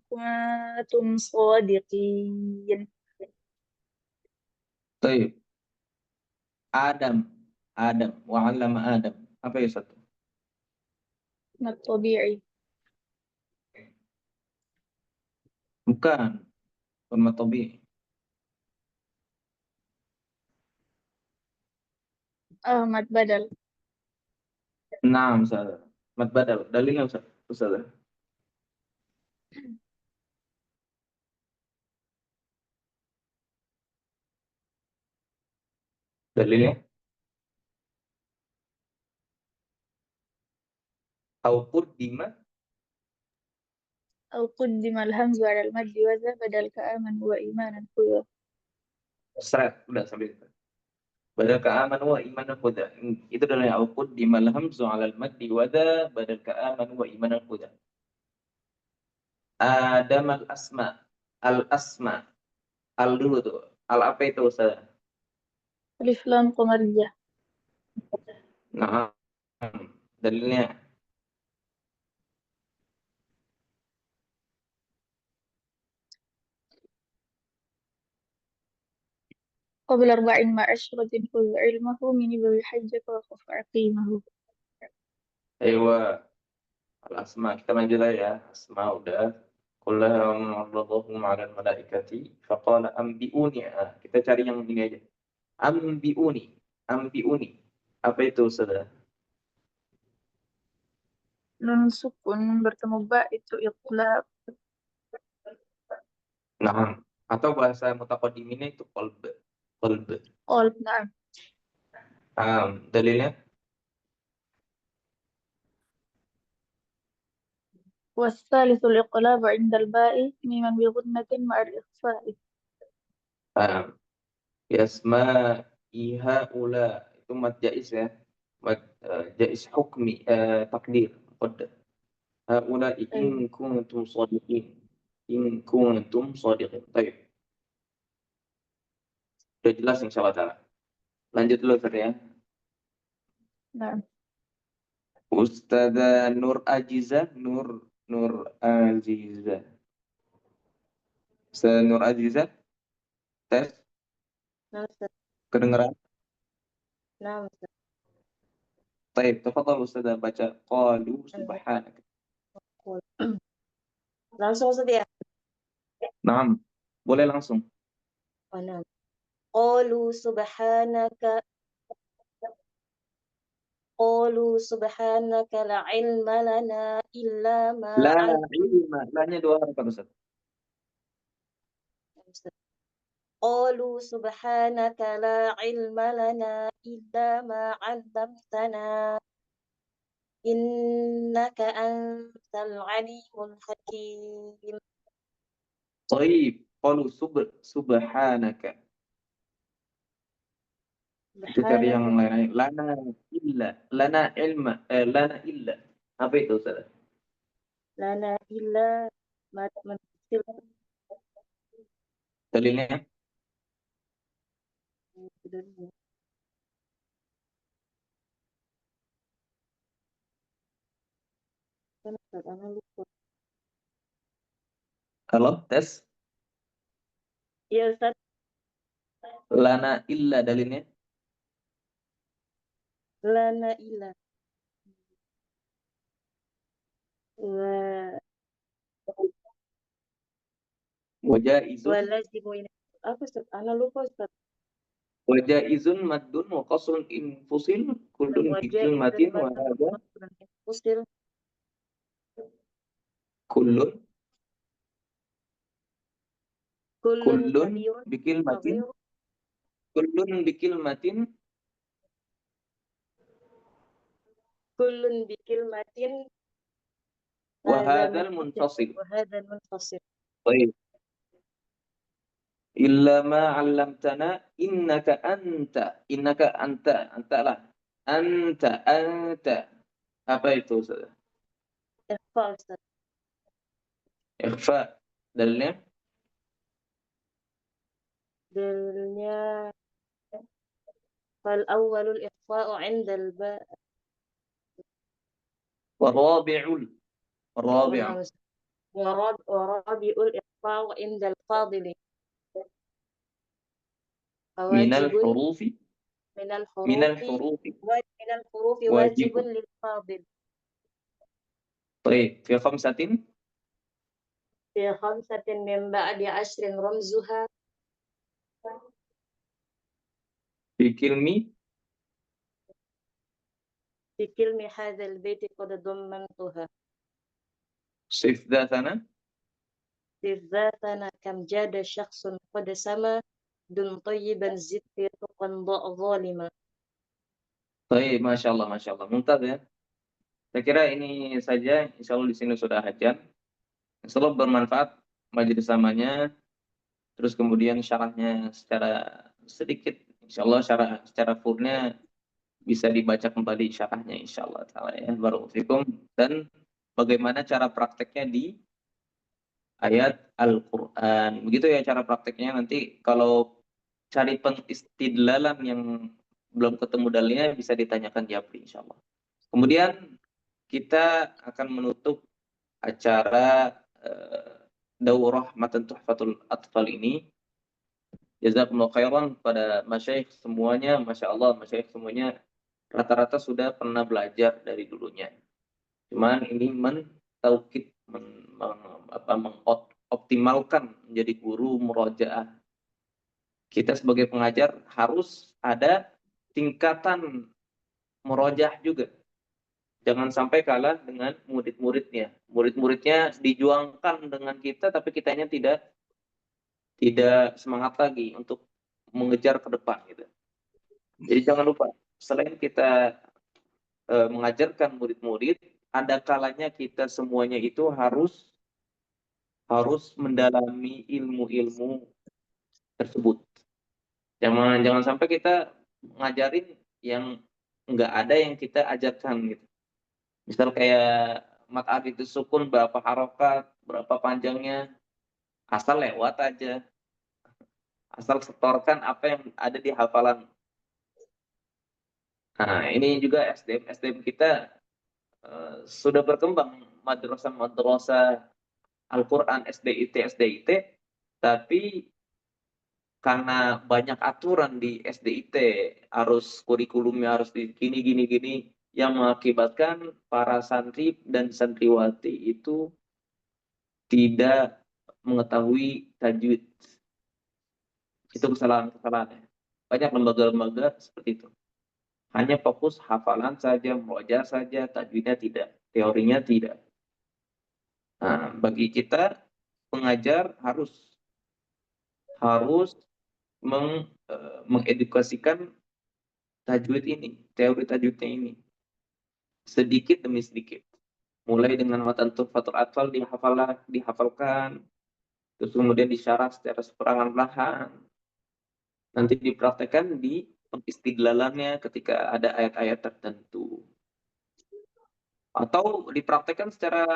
S9: كنتم صادقين.
S1: Baik. Adam. Wa'allama Adam. Apa ya Ustaz?
S9: ما الطبيعي
S1: Bukan. Format tabi.
S9: مد بدل
S1: Nah, Ustaz. Mat badal. Dalilnya Ustaz. Ustaz. Dalilnya. Au quddima.
S9: أو قدم الهمز على المد وذا بدل كآمن وإيمانا خذ.
S1: Seret. Udah sampai itu. Badal ka'aman wa imanan huda. Itu dalilnya au quddima al-hamzu 'ala al-maddi wa dha badal ka'aman wa imanan huda. Adam al-asma. Al-asma. Al dulu tuh. Al apa itu Ustaz?
S9: ألف لام قمرية
S1: Nah, dalilnya.
S9: قبل 4 مع 10 خذ علمه من ذوي حجك وخف عقيمه.
S1: Ewa. Al-asma. Kita lanjut aja ya. Asma udah. Kullahum 'arradahum 'ala al-malaikati faqala anbi'uni. Kita cari yang ini aja. Ambiuni. Apa itu Ustaz?
S9: Nun sukun bertemu ba itu iqlab.
S1: Nah, atau bahasa mutaqaddiminnya itu qalb.
S9: Qalb na'am.
S1: Dalilnya
S9: والثالث الإقلاب عند الباء ميما بغنة مع الإخفاء.
S1: yasma iha ula itu mad jaiz ya. Mad jaiz hukmi takdir muqaddar. Haula in kuntum shadiqin. Baik. Sudah jelas insyaallah taala. Lanjut dulu Ustaz ya.
S9: Nah,
S1: Ustazah Nur Aziza. Ustazah Nur Aziza. Tes.
S8: Nah, Ustaz.
S1: Kedengeran?
S8: Nah, Ustaz.
S1: Baik, tafadhal Ustazah baca qalu subhanaka.
S8: Langsung Ustaz ya.
S1: Naam. Boleh langsung.
S8: Oh, nah. Qalu subhanaka la ilma lana illa ma
S1: La
S8: 'allamtana.
S1: ilma. Lanya dua harakat Ustaz.
S8: Qalu subhanaka la ilma lana illa ma 'allamtana innaka antal alimul hakim.
S1: Baik. Qalu subhanaka. Kita cari yang lain. Lana ilma. Lana illa. Apa itu Ustaz?
S8: Lana illa ma
S1: Dalilnya? Halo, tes.
S8: Iya Ustaz.
S1: Lana illa dalilnya?
S8: Lana illa
S1: Wajah izu.
S8: walazimu ini. Apa Ustaz? Ana lupa Ustaz.
S1: Wajaizun maddun wa qasrun infusil kullun bi
S8: وجائز
S1: kalimatin wa
S8: المد
S1: hadha
S8: وقصر انفصل
S1: kullun
S8: كل
S1: kullun
S8: كبير
S1: bi kalimatin
S8: صغير
S1: kullun bi kalimatin
S8: كل بكلمة
S1: wa
S8: هذا
S1: hadzal
S8: متصل
S1: munfasil.
S8: وهذا منفصل.
S1: Baik. Illa ma 'allamtana innaka anta lah. Anta. Apa itu Ustaz?
S8: إخفاء أستاذ.
S1: Ikhfa. Dalilnya
S8: دليلnya فالأول الإخفاء عند الباء.
S1: warabi'ul rabi'u
S8: ورابع الإخفاء عند الفاضل.
S1: minal
S8: فواجب
S1: hurufi
S8: من
S1: minal
S8: الحروف
S1: hurufi
S8: من الحروف واجب
S1: wajibun.
S8: للفاضل.
S1: Baik, fi khamsatin
S8: في 5 من بعد 10 رمزها
S1: fi kilmi
S8: في كلمة هذا البيت قد ضمنتها.
S1: sif dzatana
S8: في ذاتنا كم جاد شخص قد سما دم طيبا زد في تقى ظالما.
S1: Baik, Masya Allah. Mumtaz ya. Saya kira ini saja, insya Allah di sini sudah hajat. Insya Allah bermanfaat majelis samanya, terus kemudian syarahnya secara sedikit, insya Allah secara fullnya bisa dibaca kembali syarahnya insya Allah ya. Barakallahu fikum. Dan bagaimana cara prakteknya di ayat Al-Quran. Begitu ya cara prakteknya. Nanti kalau cari pengistidlalan yang belum ketemu dalilnya bisa ditanyakan Japri insya Allah. Kemudian kita akan menutup acara daurah Matan Tuhfatul Atfal ini. Jazakumullah khairan pada masyayikh semuanya, Masya Allah, masyayikh semuanya rata-rata sudah pernah belajar dari dulunya. Cuman ini mentaukid, mengoptimalkan menjadi guru murojaah. Kita sebagai pengajar harus ada tingkatan murojaah juga. Jangan sampai kalah dengan murid-muridnya. Murid-muridnya dijuangkan dengan kita, tapi kitanya tidak semangat lagi untuk mengejar ke depan gitu. Jadi jangan lupa, selain kita mengajarkan murid-murid, ada kalanya kita semuanya itu harus mendalami ilmu-ilmu tersebut. Jangan sampai kita ngajarin yang nggak ada yang kita ajarkan gitu. Misal kayak mat itu sukun berapa harokat, berapa panjangnya, asal lewat aja. Asal setorkan apa yang ada di hafalan. Nah, ini juga SDM kita sudah berkembang madrasah Al-Quran SDIT, tapi karena banyak aturan di SDIT, harus kurikulumnya harus di gini, yang mengakibatkan para santri dan santriwati itu tidak mengetahui tajwid. Itu kesalahan-kesalahannya. Banyak lembaga-lembaga seperti itu. Hanya fokus hafalan saja, murojaah saja, tajwidnya tidak, teorinya tidak. Nah, bagi kita pengajar harus mengedukasikan tajwid ini, teori tajwidnya ini, sedikit demi sedikit. Mulai dengan matan Tuhfatul Atfal dihafalkan, terus kemudian disyarah secara seperlahan-lahan. Nanti dipraktekkan di istidlalannya ketika ada ayat-ayat tertentu. Atau dipraktekkan secara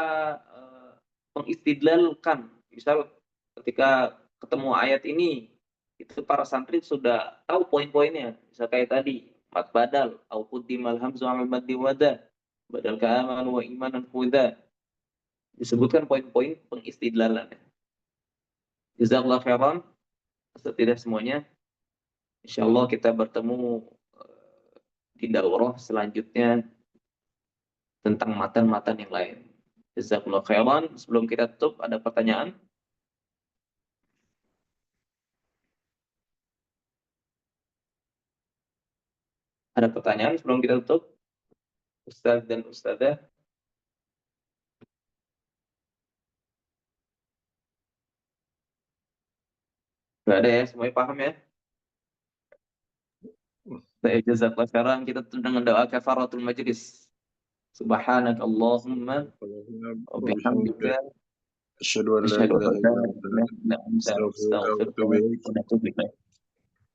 S1: pengistidlalkan. Misal ketika ketemu ayat ini, itu para santri sudah tahu poin-poinnya. Misal kayak tadi, mat badal, au quddimal hamzu al maddi wada, badal ka'aman wa imanan huda. Disebutkan poin-poin pengistidlalannya. Jazakallahu khairan. Tidak semuanya. Insyaallah kita bertemu di daurah selanjutnya tentang matan-matan yang lain. Jazakumullah khairan. Sebelum kita tutup, ada pertanyaan? Ada pertanyaan sebelum kita tutup? Ustaz dan Ustazah? Nggak ada ya, semuanya paham ya? Baik, jazakallah khairan. Kita tutup dengan doa kafaratul majlis. Subhanaka Allahumma wa bihamdika
S2: Asyhadu an la
S1: asyhadu an
S2: ilaha
S1: la
S2: illa anta
S1: ilaha illa anta
S2: astaghfiruka wa
S1: astaghfiruka
S2: atubu ilaik.
S1: wa atubu ilaik.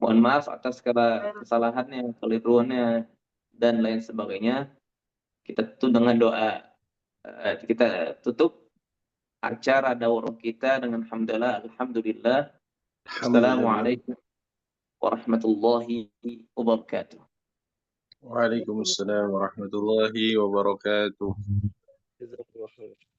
S1: Mohon maaf atas segala kesalahannya, keliruannya, dan lain sebagainya. Kita tutup dengan doa. Kita tutup acara daurah kita dengan hamdalah, alhamdulillah. Assalamualaikum warahmatullahi wabarakatuh.
S2: Waalaikumsalam warahmatullahi wabarakatuh.
S6: Jazakallah khair.